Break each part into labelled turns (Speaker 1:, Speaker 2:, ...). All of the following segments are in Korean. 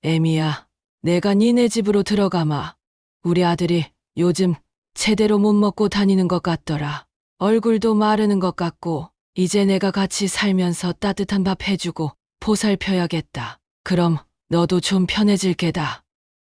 Speaker 1: 애미야, 내가 니네 집으로 들어가마. 우리 아들이 요즘 제대로 못 먹고 다니는 것 같더라. 얼굴도 마르는 것 같고, 이제 내가 같이 살면서 따뜻한 밥 해주고 보살펴야겠다. 그럼 너도 좀 편해질 게다.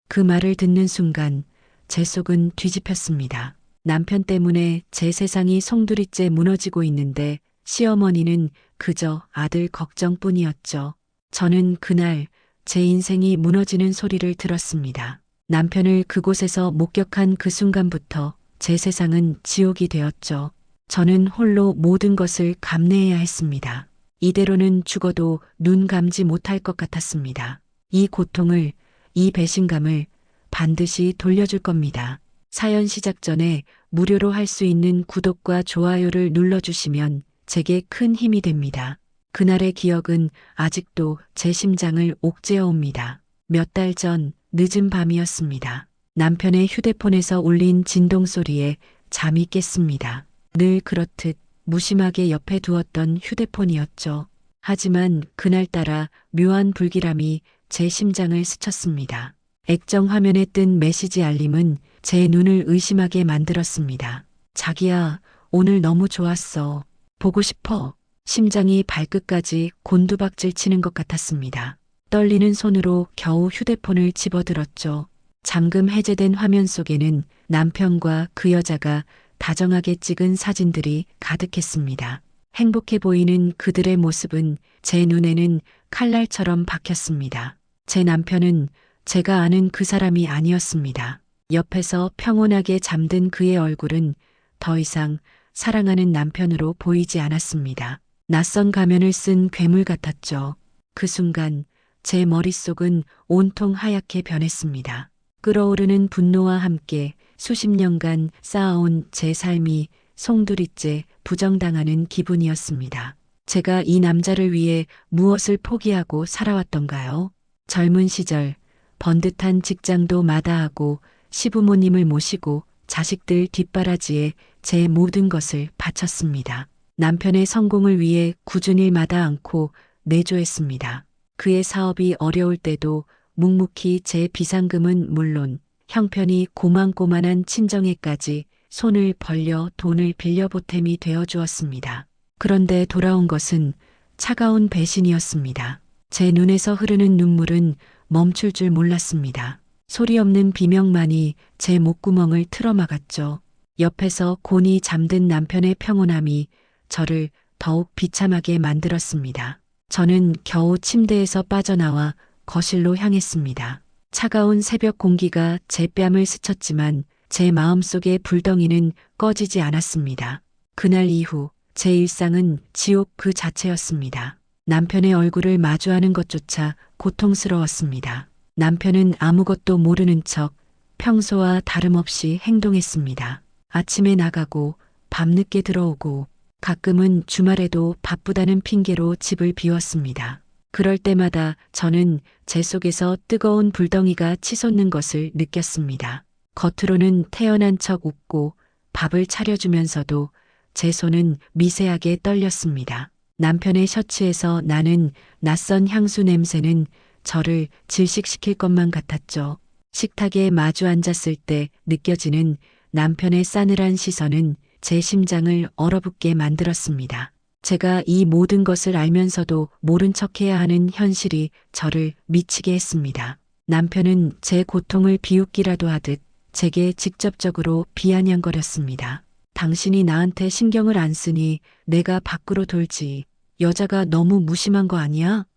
Speaker 2: 그 말을 듣는 순간 제 속은 뒤집혔습니다. 남편 때문에 제 세상이 송두리째 무너지고 있는데 시어머니는 그저 아들 걱정뿐이었죠. 저는 그날 제 인생이 무너지는 소리를 들었습니다. 남편을 그곳에서 목격한 그 순간부터 제 세상은 지옥이 되었죠. 저는 홀로 모든 것을 감내해야 했습니다. 이대로는 죽어도 눈 감지 못할 것 같았습니다. 이 고통을, 이 배신감을 반드시 돌려줄 겁니다. 사연 시작 전에 무료로 할 수 있는 구독과 좋아요를 눌러주시면 제게 큰 힘이 됩니다. 그날의 기억은 아직도 제 심장을 옥죄어 옵니다. 몇 달 전 늦은 밤이었습니다. 남편의 휴대폰에서 울린 진동 소리에 잠이 깼습니다. 늘 그렇듯 무심하게 옆에 두었던 휴대폰이었죠. 하지만 그날따라 묘한 불길함이 제 심장을 스쳤습니다. 액정 화면에 뜬 메시지 알림은 제 눈을 의심하게 만들었습니다. 자기야, 오늘 너무 좋았어. 보고 싶어. 심장이 발끝까지 곤두박질 치는 것 같았습니다. 떨리는 손으로 겨우 휴대폰을 집어들었죠. 잠금 해제된 화면 속에는 남편과 그 여자가 다정하게 찍은 사진들이 가득했습니다. 행복해 보이는 그들의 모습은 제 눈에는 칼날처럼 박혔습니다. 제 남편은 제가 아는 그 사람이 아니었습니다. 옆에서 평온하게 잠든 그의 얼굴은 더 이상 사랑하는 남편으로 보이지 않았습니다. 낯선 가면을 쓴 괴물 같았죠. 그 순간 제 머릿속은 온통 하얗게 변했습니다. 끓어오르는 분노와 함께 수십 년간 쌓아온 제 삶이 송두리째 부정당하는 기분이었습니다. 제가 이 남자를 위해 무엇을 포기하고 살아왔던가요? 젊은 시절 번듯한 직장도 마다하고 시부모님을 모시고 자식들 뒷바라지에 제 모든 것을 바쳤습니다. 남편의 성공을 위해 굳은 일마다 않고 내조했습니다. 그의 사업이 어려울 때도 묵묵히 제 비상금은 물론 형편이 고만고만한 친정에까지 손을 벌려 돈을 빌려 보탬이 되어 주었습니다. 그런데 돌아온 것은 차가운 배신이었습니다. 제 눈에서 흐르는 눈물은 멈출 줄 몰랐습니다. 소리 없는 비명만이 제 목구멍을 틀어막았죠. 옆에서 곤히 잠든 남편의 평온함이 저를 더욱 비참하게 만들었습니다. 저는 겨우 침대에서 빠져나와 거실로 향했습니다. 차가운 새벽 공기가 제 뺨을 스쳤지만 제 마음속의 불덩이는 꺼지지 않았습니다. 그날 이후 제 일상은 지옥 그 자체였습니다. 남편의 얼굴을 마주하는 것조차 고통스러웠습니다. 남편은 아무것도 모르는 척 평소와 다름없이 행동했습니다. 아침에 나가고 밤늦게 들어오고 가끔은 주말에도 바쁘다는 핑계로 집을 비웠습니다. 그럴 때마다 저는 제 속에서 뜨거운 불덩이가 치솟는 것을 느꼈습니다. 겉으로는 태연한 척 웃고 밥을 차려주면서도 제 손은 미세하게 떨렸습니다. 남편의 셔츠에서 나는 낯선 향수 냄새는 저를 질식시킬 것만 같았죠. 식탁에 마주 앉았을 때 느껴지는 남편의 싸늘한 시선은 제 심장을 얼어붙게 만들었습니다. 제가 이 모든 것을 알면서도 모른 척해야 하는 현실이 저를 미치게 했습니다. 남편은 제 고통을 비웃기라도 하듯 제게 직접적으로 비아냥거렸습니다. 당신이 나한테 신경을 안 쓰니 내가 밖으로 돌지. 여자가 너무 무심한 거 아니야?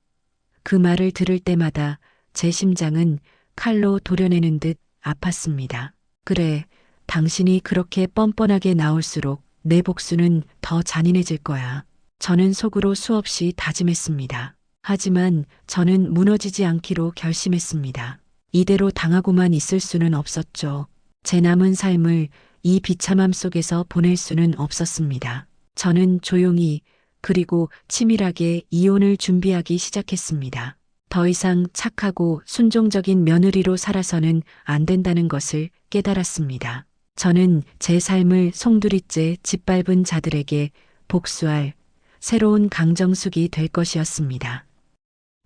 Speaker 2: 그 말을 들을 때마다 제 심장은 칼로 도려내는 듯 아팠습니다. 그래, 당신이 그렇게 뻔뻔하게 나올수록 내 복수는 더 잔인해질 거야. 저는 속으로 수없이 다짐했습니다. 하지만 저는 무너지지 않기로 결심했습니다. 이대로 당하고만 있을 수는 없었죠. 제 남은 삶을 이 비참함 속에서 보낼 수는 없었습니다. 저는 조용히 그리고 치밀하게 이혼을 준비하기 시작했습니다. 더 이상 착하고 순종적인 며느리로 살아서는 안 된다는 것을 깨달았습니다. 저는 제 삶을 송두리째 짓밟은 자들에게 복수할 새로운 강정숙이 될 것이었습니다.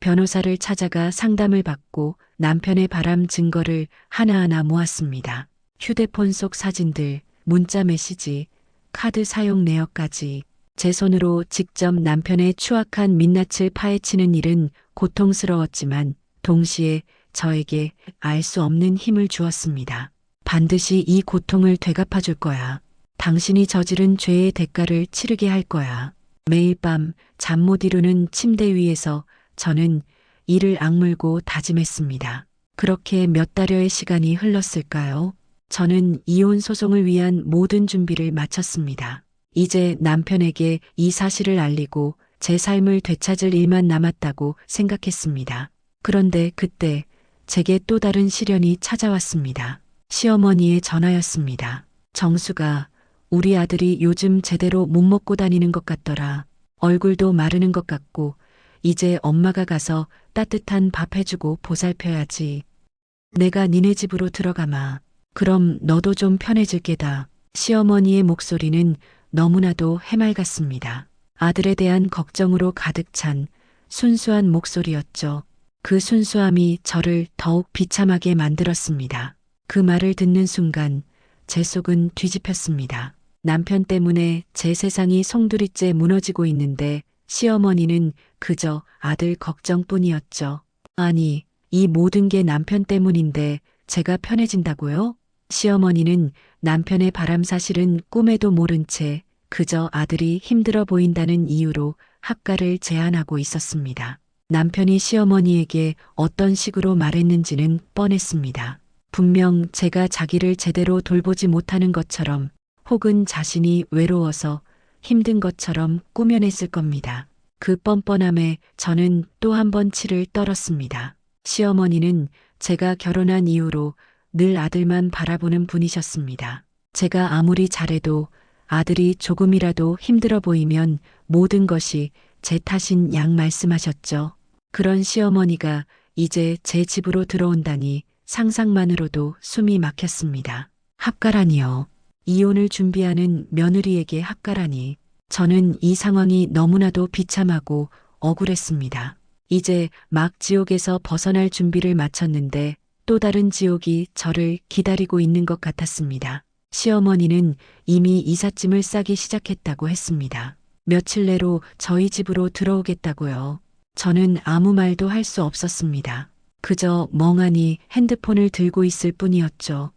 Speaker 2: 변호사를 찾아가 상담을 받고 남편의 바람 증거를 하나하나 모았습니다. 휴대폰 속 사진들, 문자 메시지, 카드 사용 내역까지 제 손으로 직접 남편의 추악한 민낯을 파헤치는 일은 고통스러웠지만 동시에 저에게 알 수 없는 힘을 주었습니다. 반드시 이 고통을 되갚아 줄 거야. 당신이 저지른 죄의 대가를 치르게 할 거야. 매일 밤 잠 못 이루는 침대 위에서 저는 이를 악물고 다짐했습니다. 그렇게 몇 달여의 시간이 흘렀을까요? 저는 이혼 소송을 위한 모든 준비를 마쳤습니다. 이제 남편에게 이 사실을 알리고 제 삶을 되찾을 일만 남았다고 생각했습니다. 그런데 그때 제게 또 다른 시련이 찾아왔습니다. 시어머니의 전화였습니다. 정수가, 우리 아들이 요즘 제대로 못 먹고 다니는 것 같더라. 얼굴도 마르는 것 같고 이제 엄마가 가서 따뜻한 밥 해주고 보살펴야지. 내가 니네 집으로 들어가마. 그럼 너도 좀 편해질 게다. 시어머니의 목소리는 너무나도 해맑았습니다. 아들에 대한 걱정으로 가득 찬 순수한 목소리였죠. 그 순수함이 저를 더욱 비참하게 만들었습니다. 그 말을 듣는 순간 제 속은 뒤집혔습니다. 남편 때문에 제 세상이 송두리째 무너지고 있는데 시어머니는 그저 아들 걱정뿐이었죠. 아니, 이 모든 게 남편 때문인데 제가 편해진다고요? 시어머니는 남편의 바람 사실은 꿈에도 모른 채 그저 아들이 힘들어 보인다는 이유로 합가를 제안하고 있었습니다. 남편이 시어머니에게 어떤 식으로 말했는지는 뻔했습니다. 분명 제가 자기를 제대로 돌보지 못하는 것처럼 혹은 자신이 외로워서 힘든 것처럼 꾸며냈을 겁니다. 그 뻔뻔함에 저는 또 한 번 치를 떨었습니다. 시어머니는 제가 결혼한 이후로 늘 아들만 바라보는 분이셨습니다. 제가 아무리 잘해도 아들이 조금이라도 힘들어 보이면 모든 것이 제 탓인 양 말씀하셨죠. 그런 시어머니가 이제 제 집으로 들어온다니 상상만으로도 숨이 막혔습니다. 합가라니요. 이혼을 준비하는 며느리에게 합가라니. 저는 이 상황이 너무나도 비참하고 억울했습니다. 이제 막 지옥에서 벗어날 준비를 마쳤는데 또 다른 지옥이 저를 기다리고 있는 것 같았습니다. 시어머니는 이미 이삿짐을 싸기 시작했다고 했습니다. 며칠 내로 저희 집으로 들어오겠다고요. 저는 아무 말도 할 수 없었습니다. 그저 멍하니 핸드폰을 들고 있을 뿐이었죠.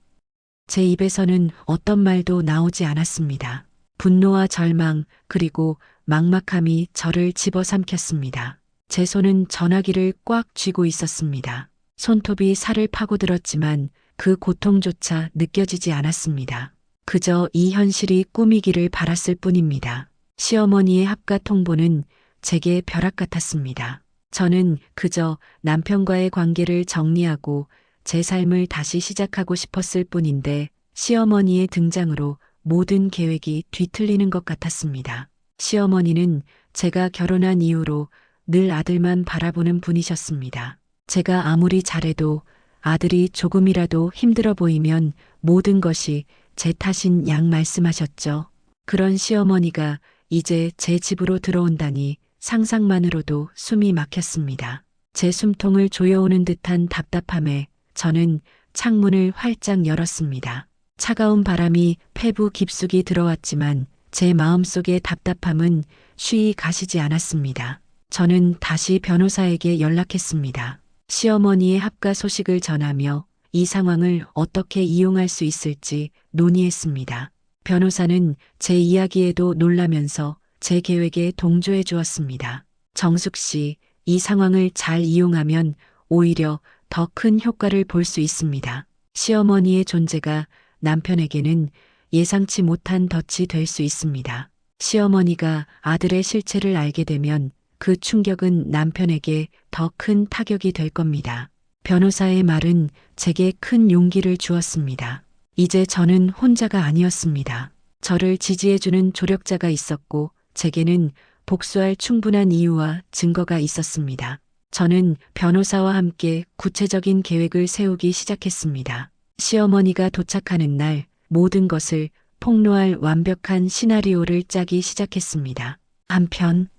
Speaker 2: 제 입에서는 어떤 말도 나오지 않았습니다. 분노와 절망 그리고 막막함이 저를 집어삼켰습니다. 제 손은 전화기를 꽉 쥐고 있었습니다. 손톱이 살을 파고들었지만 그 고통조차 느껴지지 않았습니다. 그저 이 현실이 꿈이기를 바랐을 뿐입니다. 시어머니의 합가 통보는 제게 벼락 같았습니다. 저는 그저 남편과의 관계를 정리하고 제 삶을 다시 시작하고 싶었을 뿐인데 시어머니의 등장으로 모든 계획이 뒤틀리는 것 같았습니다. 시어머니는 제가 결혼한 이후로 늘 아들만 바라보는 분이셨습니다. 제가 아무리 잘해도 아들이 조금이라도 힘들어 보이면 모든 것이 제 탓인 양 말씀하셨죠. 그런 시어머니가 이제 제 집으로 들어온다니 상상만으로도 숨이 막혔습니다. 제 숨통을 조여오는 듯한 답답함에 저는 창문을 활짝 열었습니다. 차가운 바람이 폐부 깊숙이 들어왔지만 제 마음속의 답답함은 쉬이 가시지 않았습니다. 저는 다시 변호사에게 연락했습니다. 시어머니의 합가 소식을 전하며 이 상황을 어떻게 이용할 수 있을지 논의했습니다. 변호사는 제 이야기에도 놀라면서 제 계획에 동조해 주었습니다. 정숙 씨, 이 상황을 잘 이용하면 오히려 더 큰 효과를 볼 수 있습니다. 시어머니의 존재가 남편에게는 예상치 못한 덫이 될 수 있습니다. 시어머니가 아들의 실체를 알게 되면 그 충격은 남편에게 더 큰 타격이 될 겁니다. 변호사의 말은 제게 큰 용기를 주었습니다. 이제 저는 혼자가 아니었습니다. 저를 지지해주는 조력자가 있었고 제게는 복수할 충분한 이유와 증거가 있었습니다. 저는 변호사와 함께 구체적인 계획을 세우기 시작했습니다. 시어머니가 도착하는 날 모든 것을 폭로할 완벽한 시나리오를 짜기 시작했습니다. 한편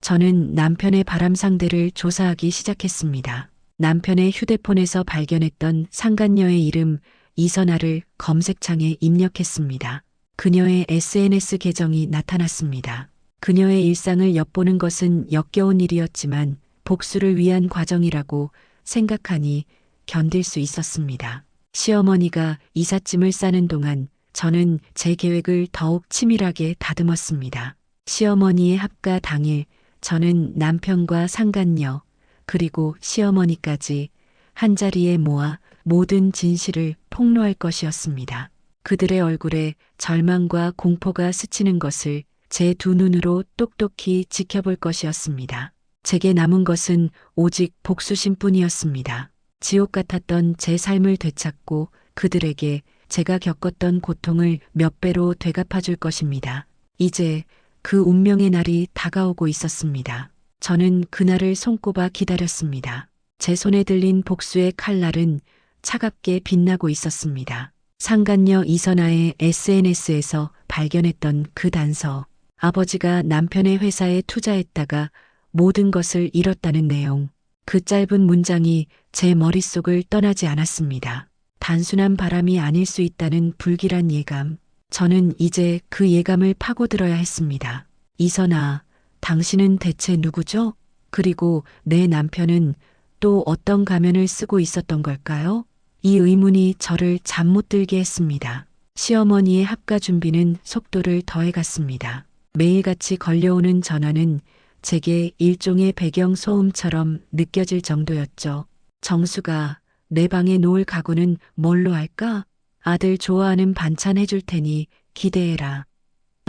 Speaker 2: 저는 남편의 바람 상대를 조사하기 시작했습니다. 남편의 휴대폰에서 발견했던 상간녀의 이름 이선아를 검색창에 입력했습니다. 그녀의 SNS 계정이 나타났습니다. 그녀의 일상을 엿보는 것은 역겨운 일이었지만 복수를 위한 과정이라고 생각하니 견딜 수 있었습니다. 시어머니가 이삿짐을 싸는 동안 저는 제 계획을 더욱 치밀하게 다듬었습니다. 시어머니의 합가 당일 저는 남편과 상간녀 그리고 시어머니까지 한자리에 모아 모든 진실을 폭로할 것이었습니다. 그들의 얼굴에 절망과 공포가 스치는 것을 제 두 눈으로 똑똑히 지켜볼 것이었습니다. 제게 남은 것은 오직 복수심뿐이었습니다. 지옥 같았던 제 삶을 되찾고 그들에게 제가 겪었던 고통을 몇 배로 되갚아줄 것입니다. 이제 그 운명의 날이 다가오고 있었습니다. 저는 그날을 손꼽아 기다렸습니다. 제 손에 들린 복수의 칼날은 차갑게 빛나고 있었습니다. 상간녀 이선아의 SNS에서 발견했던 그 단서. 아버지가 남편의 회사에 투자했다가 모든 것을 잃었다는 내용. 그 짧은 문장이 제 머릿속을 떠나지 않았습니다. 단순한 바람이 아닐 수 있다는 불길한 예감. 저는 이제 그 예감을 파고들어야 했습니다. 이선아, 당신은 대체 누구죠? 그리고 내 남편은 또 어떤 가면을 쓰고 있었던 걸까요? 이 의문이 저를 잠 못 들게 했습니다. 시어머니의 합가 준비는 속도를 더해갔습니다. 매일같이 걸려오는 전화는 제게 일종의 배경 소음처럼 느껴질 정도였죠. 정수가 내 방에 놓을 가구는 뭘로 할까? 아들 좋아하는 반찬 해줄 테니 기대해라.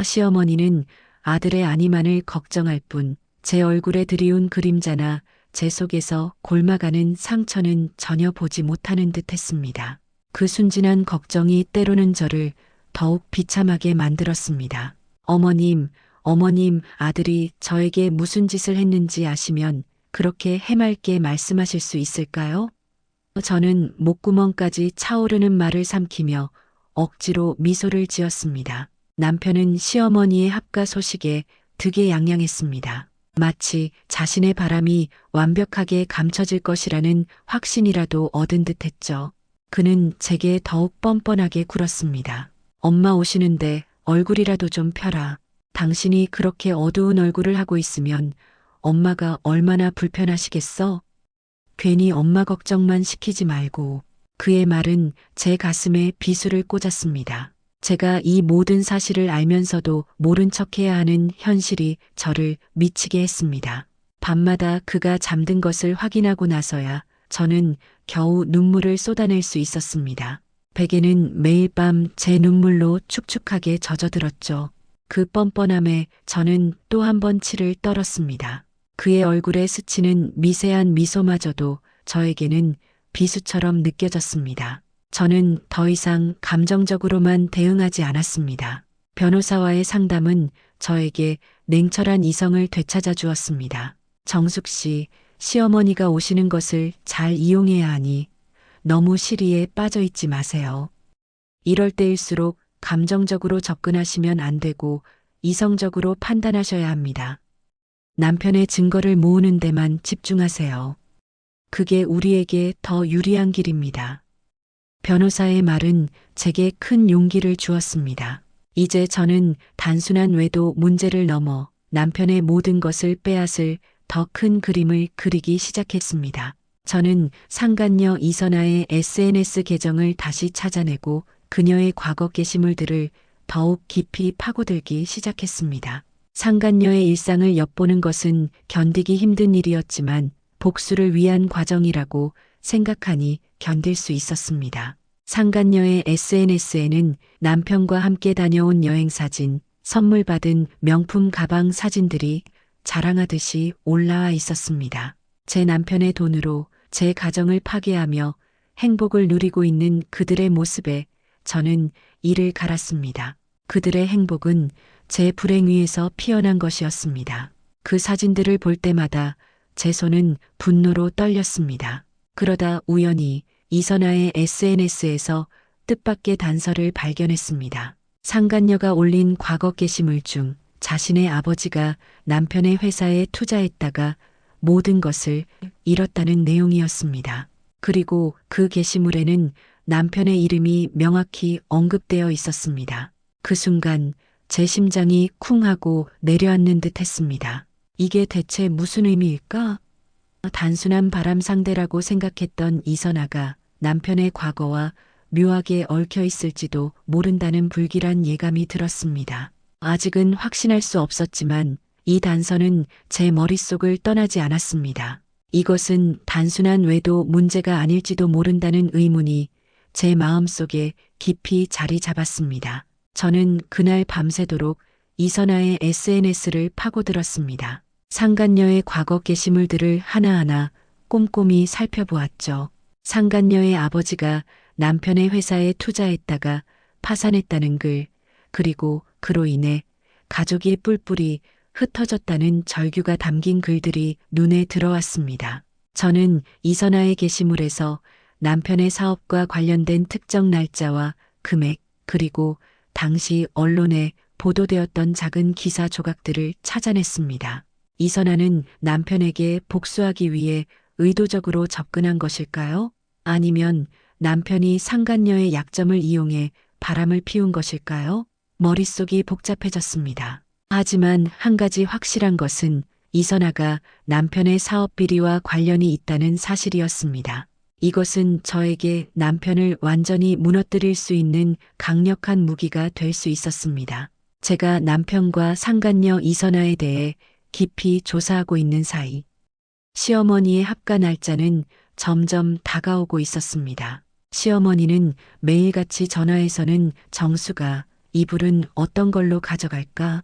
Speaker 2: 시어머니는 아들의 안위만을 걱정할 뿐 제 얼굴에 드리운 그림자나 제 속에서 골마가는 상처는 전혀 보지 못하는 듯 했습니다. 그 순진한 걱정이 때로는 저를 더욱 비참하게 만들었습니다. 어머님, 아들이 저에게 무슨 짓을 했는지 아시면 그렇게 해맑게 말씀하실 수 있을까요? 저는 목구멍까지 차오르는 말을 삼키며 억지로 미소를 지었습니다. 남편은 시어머니의 합가 소식에 득에양양했습니다. 마치 자신의 바람이 완벽하게 감춰질 것이라는 확신이라도 얻은 듯했죠. 그는 제게 더욱 뻔뻔하게 굴었습니다. 엄마 오시는데 얼굴이라도 좀 펴라. 당신이 그렇게 어두운 얼굴을 하고 있으면 엄마가 얼마나 불편하시겠어? 괜히 엄마 걱정만 시키지 말고. 그의 말은 제 가슴에 비수를 꽂았습니다. 제가 이 모든 사실을 알면서도 모른 척해야 하는 현실이 저를 미치게 했습니다. 밤마다 그가 잠든 것을 확인하고 나서야 저는 겨우 눈물을 쏟아낼 수 있었습니다. 베개는 매일 밤 제 눈물로 축축하게 젖어들었죠. 그 뻔뻔함에 저는 또 한 번 치를 떨었습니다. 그의 얼굴에 스치는 미세한 미소마저도 저에게는 비수처럼 느껴졌습니다. 저는 더 이상 감정적으로만 대응하지 않았습니다. 변호사와의 상담은 저에게 냉철한 이성을 되찾아 주었습니다. 정숙 씨, 시어머니가 오시는 것을 잘 이용해야 하니 너무 시리에 빠져 있지 마세요. 이럴 때일수록 감정적으로 접근하시면 안 되고 이성적으로 판단하셔야 합니다. 남편의 증거를 모으는 데만 집중하세요. 그게 우리에게 더 유리한 길입니다. 변호사의 말은 제게 큰 용기를 주었습니다. 이제 저는 단순한 외도 문제를 넘어 남편의 모든 것을 빼앗을 더 큰 그림을 그리기 시작했습니다. 저는 상간녀 이선아의 SNS 계정을 다시 찾아내고 그녀의 과거 게시물들을 더욱 깊이 파고들기 시작했습니다. 상간녀의 일상을 엿보는 것은 견디기 힘든 일이었지만 복수를 위한 과정이라고 생각하니 견딜 수 있었습니다. 상간녀의 SNS에는 남편과 함께 다녀온 여행 사진, 선물 받은 명품 가방 사진들이 자랑하듯이 올라와 있었습니다. 제 남편의 돈으로 제 가정을 파괴하며 행복을 누리고 있는 그들의 모습에 저는 이를 갈았습니다. 그들의 행복은 제 불행 위에서 피어난 것이었습니다. 그 사진들을 볼 때마다 제 손은 분노로 떨렸습니다. 그러다 우연히 이선아의 SNS에서 뜻밖의 단서를 발견했습니다. 상간녀가 올린 과거 게시물 중 자신의 아버지가 남편의 회사에 투자했다가 모든 것을 잃었다는 내용이었습니다. 그리고 그 게시물에는 남편의 이름이 명확히 언급되어 있었습니다. 그 순간 제 심장이 쿵 하고 내려앉는 듯 했습니다. 이게 대체 무슨 의미일까? 단순한 바람 상대라고 생각했던 이선아가 남편의 과거와 묘하게 얽혀 있을지도 모른다는 불길한 예감이 들었습니다. 아직은 확신할 수 없었지만 이 단서는 제 머릿속을 떠나지 않았습니다. 이것은 단순한 외도 문제가 아닐지도 모른다는 의문이 제 마음속에 깊이 자리 잡았습니다. 저는 그날 밤새도록 이선아의 SNS를 파고들었습니다. 상간녀의 과거 게시물들을 하나하나 꼼꼼히 살펴보았죠. 상간녀의 아버지가 남편의 회사에 투자했다가 파산했다는 글, 그리고 그로 인해 가족이 뿔뿔이 흩어졌다는 절규가 담긴 글들이 눈에 들어왔습니다. 저는 이선아의 게시물에서 남편의 사업과 관련된 특정 날짜와 금액, 그리고 당시 언론에 보도되었던 작은 기사 조각들을 찾아냈습니다. 이선아는 남편에게 복수하기 위해 의도적으로 접근한 것일까요? 아니면 남편이 상간녀의 약점을 이용해 바람을 피운 것일까요? 머릿속이 복잡해졌습니다. 하지만 한 가지 확실한 것은 이선아가 남편의 사업 비리와 관련이 있다는 사실이었습니다. 이것은 저에게 남편을 완전히 무너뜨릴 수 있는 강력한 무기가 될 수 있었습니다. 제가 남편과 상간녀 이선아에 대해 깊이 조사하고 있는 사이 시어머니의 합가 날짜는 점점 다가오고 있었습니다. 시어머니는 매일같이 전화해서는 정수가 이불은 어떤 걸로 가져갈까?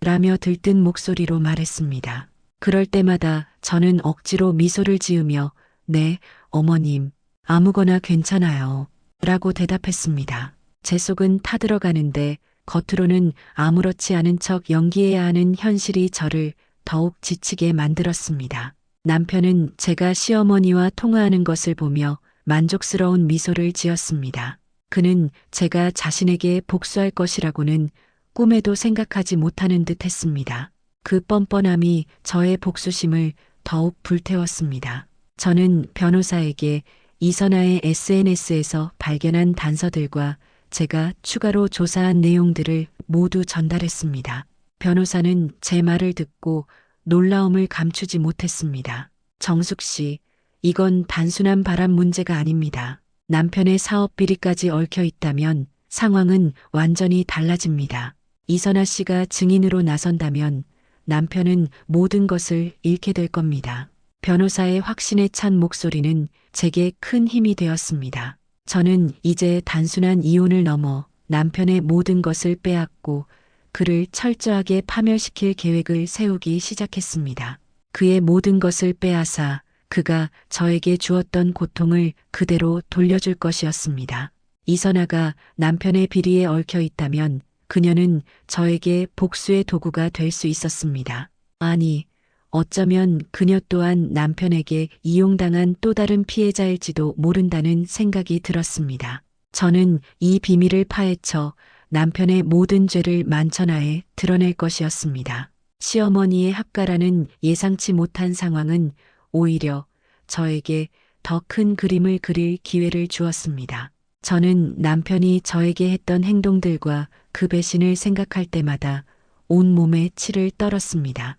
Speaker 2: 라며 들뜬 목소리로 말했습니다. 그럴 때마다 저는 억지로 미소를 지으며 네, 어머님, 아무거나 괜찮아요. 라고 대답했습니다. 제 속은 타들어가는데 겉으로는 아무렇지 않은 척 연기해야 하는 현실이 저를 더욱 지치게 만들었습니다. 남편은 제가 시어머니와 통화하는 것을 보며 만족스러운 미소를 지었습니다. 그는 제가 자신에게 복수할 것이라고는 꿈에도 생각하지 못하는 듯 했습니다. 그 뻔뻔함이 저의 복수심을 더욱 불태웠습니다. 저는 변호사에게 이선아의 SNS에서 발견한 단서들과 제가 추가로 조사한 내용들을 모두 전달했습니다. 변호사는 제 말을 듣고 놀라움을 감추지 못했습니다. 정숙 씨, 이건 단순한 바람 문제가 아닙니다. 남편의 사업 비리까지 얽혀 있다면 상황은 완전히 달라집니다. 이선아 씨가 증인으로 나선다면 남편은 모든 것을 잃게 될 겁니다. 변호사의 확신에 찬 목소리는 제게 큰 힘이 되었습니다. 저는 이제 단순한 이혼을 넘어 남편의 모든 것을 빼앗고 그를 철저하게 파멸시킬 계획을 세우기 시작했습니다. 그의 모든 것을 빼앗아 그가 저에게 주었던 고통을 그대로 돌려줄 것이었습니다. 이선아가 남편의 비리에 얽혀 있다면 그녀는 저에게 복수의 도구가 될 수 있었습니다. 아니, 어쩌면 그녀 또한 남편에게 이용당한 또 다른 피해자일지도 모른다는 생각이 들었습니다. 저는 이 비밀을 파헤쳐 남편의 모든 죄를 만천하에 드러낼 것이었습니다. 시어머니의 합가라는 예상치 못한 상황은 오히려 저에게 더 큰 그림을 그릴 기회를 주었습니다. 저는 남편이 저에게 했던 행동들과 그 배신을 생각할 때마다 온몸에 치를 떨었습니다.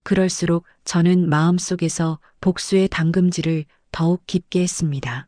Speaker 2: 그럴수록 저는 마음속에서 복수의 당금질을 더욱 깊게 했습니다.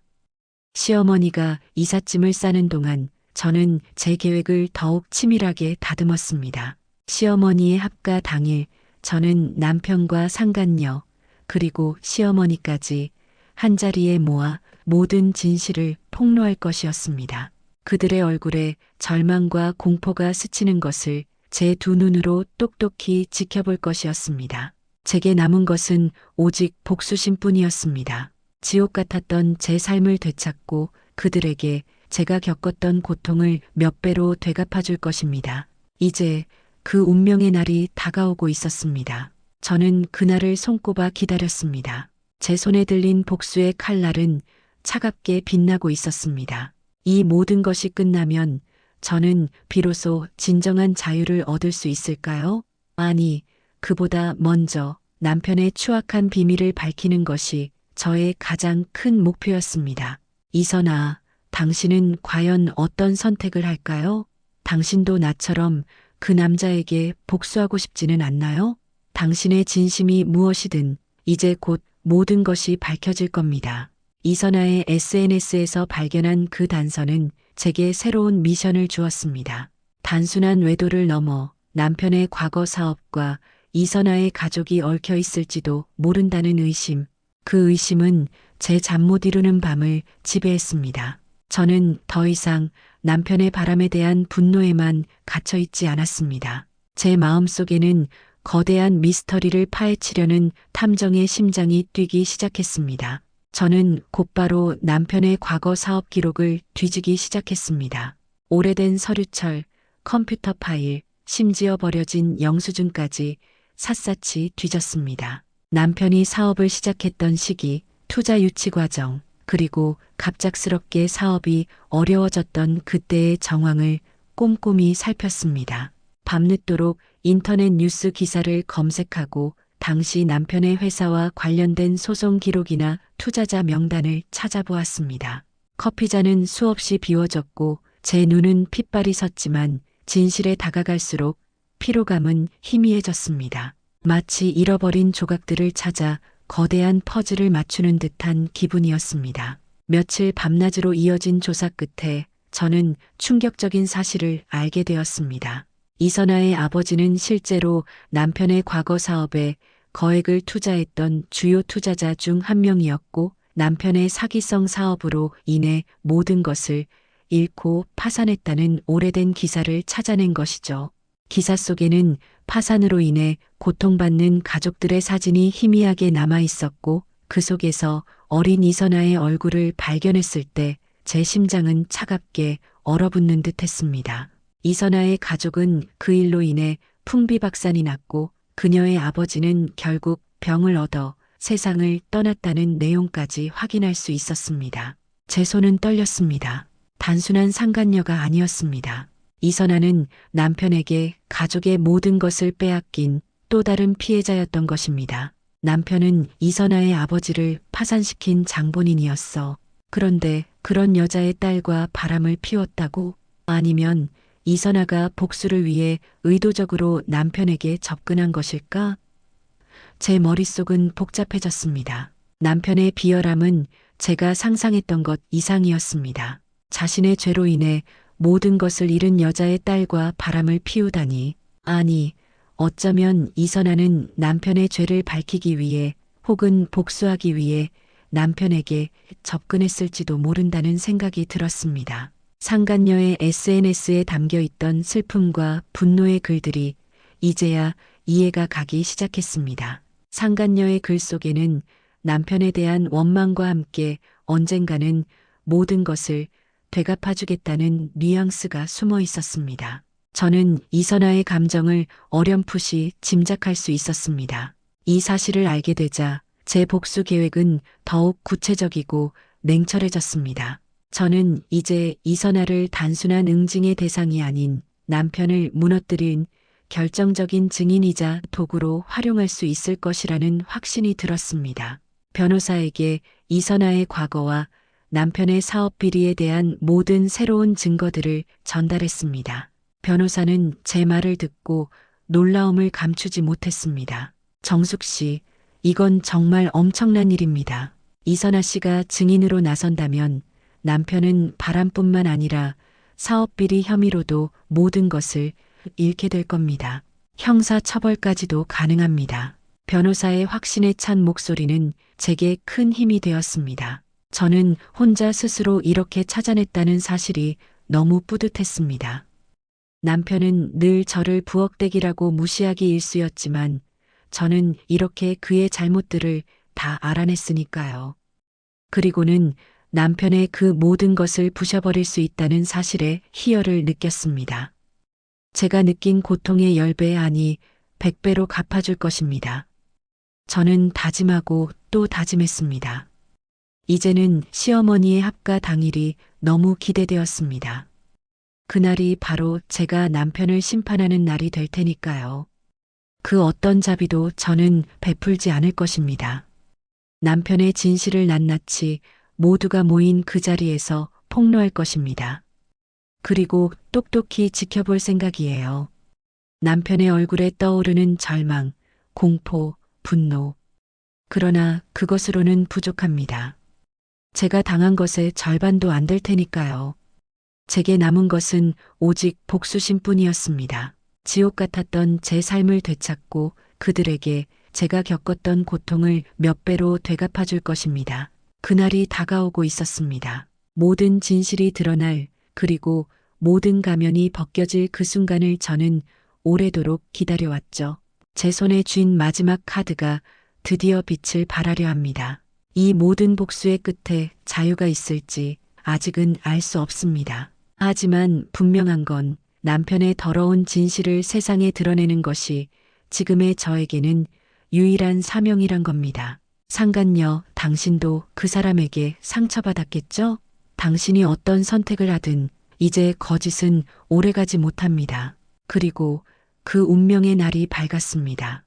Speaker 2: 시어머니가 이삿짐을 싸는 동안 저는 제 계획을 더욱 치밀하게 다듬었습니다. 시어머니의 합가 당일 저는 남편과 상간녀 그리고 시어머니까지 한자리에 모아 모든 진실을 폭로할 것이었습니다. 그들의 얼굴에 절망과 공포가 스치는 것을 제 두 눈으로 똑똑히 지켜볼 것이었습니다. 제게 남은 것은 오직 복수심뿐이었습니다. 지옥 같았던 제 삶을 되찾고 그들에게 제가 겪었던 고통을 몇 배로 되갚아줄 것입니다. 이제 그 운명의 날이 다가오고 있었습니다. 저는 그날을 손꼽아 기다렸습니다. 제 손에 들린 복수의 칼날은 차갑게 빛나고 있었습니다. 이 모든 것이 끝나면 저는 비로소 진정한 자유를 얻을 수 있을까요? 아니, 그보다 먼저 남편의 추악한 비밀을 밝히는 것이 저의 가장 큰 목표였습니다. 이선아, 당신은 과연 어떤 선택을 할까요? 당신도 나처럼 그 남자에게 복수하고 싶지는 않나요? 당신의 진심이 무엇이든 이제 곧 모든 것이 밝혀질 겁니다. 이선아의 SNS에서 발견한 그 단서는 제게 새로운 미션을 주었습니다. 단순한 외도를 넘어 남편의 과거 사업과 이선아의 가족이 얽혀 있을지도 모른다는 의심. 그 의심은 제 잠 못 이루는 밤을 지배했습니다. 저는 더 이상 남편의 바람에 대한 분노에만 갇혀 있지 않았습니다. 제 마음속에는 거대한 미스터리를 파헤치려는 탐정의 심장이 뛰기 시작했습니다. 저는 곧바로 남편의 과거 사업 기록을 뒤지기 시작했습니다. 오래된 서류철, 컴퓨터 파일, 심지어 버려진 영수증까지 샅샅이 뒤졌습니다. 남편이 사업을 시작했던 시기, 투자 유치 과정, 그리고 갑작스럽게 사업이 어려워졌던 그때의 정황을 꼼꼼히 살폈습니다. 밤늦도록 인터넷 뉴스 기사를 검색하고 당시 남편의 회사와 관련된 소송 기록이나 투자자 명단을 찾아보았습니다. 커피잔은 수없이 비워졌고 제 눈은 핏발이 섰지만 진실에 다가갈수록 피로감은 희미해졌습니다. 마치 잃어버린 조각들을 찾아 거대한 퍼즐을 맞추는 듯한 기분이었습니다. 며칠 밤낮으로 이어진 조사 끝에 저는 충격적인 사실을 알게 되었습니다. 이선아의 아버지는 실제로 남편의 과거 사업에 거액을 투자했던 주요 투자자 중 한 명이었고 남편의 사기성 사업으로 인해 모든 것을 잃고 파산했다는 오래된 기사를 찾아낸 것이죠. 기사 속에는 파산으로 인해 고통받는 가족들의 사진이 희미하게 남아 있었고 그 속에서 어린 이선아의 얼굴을 발견했을 때 제 심장은 차갑게 얼어붙는 듯 했습니다. 이선아의 가족은 그 일로 인해 풍비박산이 났고 그녀의 아버지는 결국 병을 얻어 세상을 떠났다는 내용까지 확인할 수 있었습니다. 제 손은 떨렸습니다. 단순한 상간녀가 아니었습니다. 이선아는 남편에게 가족의 모든 것을 빼앗긴 또 다른 피해자였던 것입니다. 남편은 이선아의 아버지를 파산시킨 장본인이었어. 그런데 그런 여자의 딸과 바람을 피웠다고? 아니면 이선아가 복수를 위해 의도적으로 남편에게 접근한 것일까? 제 머릿속은 복잡해졌습니다. 남편의 비열함은 제가 상상했던 것 이상이었습니다. 자신의 죄로 인해 모든 것을 잃은 여자의 딸과 바람을 피우다니. 아니, 어쩌면 이선아는 남편의 죄를 밝히기 위해 혹은 복수하기 위해 남편에게 접근했을지도 모른다는 생각이 들었습니다. 상간녀의 SNS에 담겨있던 슬픔과 분노의 글들이 이제야 이해가 가기 시작했습니다. 상간녀의 글 속에는 남편에 대한 원망과 함께 언젠가는 모든 것을 되갚아주겠다는 뉘앙스가 숨어 있었습니다. 저는 이선아의 감정을 어렴풋이 짐작할 수 있었습니다. 이 사실을 알게 되자 제 복수 계획은 더욱 구체적이고 냉철해졌습니다. 저는 이제 이선아를 단순한 응징의 대상이 아닌 남편을 무너뜨린 결정적인 증인이자 도구로 활용할 수 있을 것이라는 확신이 들었습니다. 변호사에게 이선아의 과거와 남편의 사업 비리에 대한 모든 새로운 증거들을 전달했습니다. 변호사는 제 말을 듣고 놀라움을 감추지 못했습니다. 정숙 씨, 이건 정말 엄청난 일입니다. 이선아 씨가 증인으로 나선다면 남편은 바람뿐만 아니라 사업 비리 혐의로도 모든 것을 잃게 될 겁니다. 형사 처벌까지도 가능합니다. 변호사의 확신에 찬 목소리는 제게 큰 힘이 되었습니다. 저는 혼자 스스로 이렇게 찾아냈다는 사실이 너무 뿌듯했습니다. 남편은 늘 저를 부엌대기라고 무시하기 일쑤였지만 저는 이렇게 그의 잘못들을 다 알아냈으니까요. 그리고는 남편의 그 모든 것을 부셔버릴 수 있다는 사실에 희열을 느꼈습니다. 제가 느낀 고통의 10배 아니 100배로 갚아줄 것입니다. 저는 다짐하고 또 다짐했습니다. 이제는 시어머니의 합가 당일이 너무 기대되었습니다. 그날이 바로 제가 남편을 심판하는 날이 될 테니까요. 그 어떤 자비도 저는 베풀지 않을 것입니다. 남편의 진실을 낱낱이 모두가 모인 그 자리에서 폭로할 것입니다. 그리고 똑똑히 지켜볼 생각이에요. 남편의 얼굴에 떠오르는 절망, 공포, 분노. 그러나 그것으로는 부족합니다. 제가 당한 것의 절반도 안 될 테니까요. 제게 남은 것은 오직 복수심 뿐이었습니다. 지옥 같았던 제 삶을 되찾고 그들에게 제가 겪었던 고통을 몇 배로 되갚아 줄 것입니다. 그날이 다가오고 있었습니다. 모든 진실이 드러날, 그리고 모든 가면이 벗겨질 그 순간을 저는 오래도록 기다려왔죠. 제 손에 쥔 마지막 카드가 드디어 빛을 발하려 합니다. 이 모든 복수의 끝에 자유가 있을지 아직은 알 수 없습니다. 하지만 분명한 건 남편의 더러운 진실을 세상에 드러내는 것이 지금의 저에게는 유일한 사명이란 겁니다. 상간녀, 당신도 그 사람에게 상처받았겠죠? 당신이 어떤 선택을 하든 이제 거짓은 오래가지 못합니다. 그리고 그 운명의 날이 밝았습니다.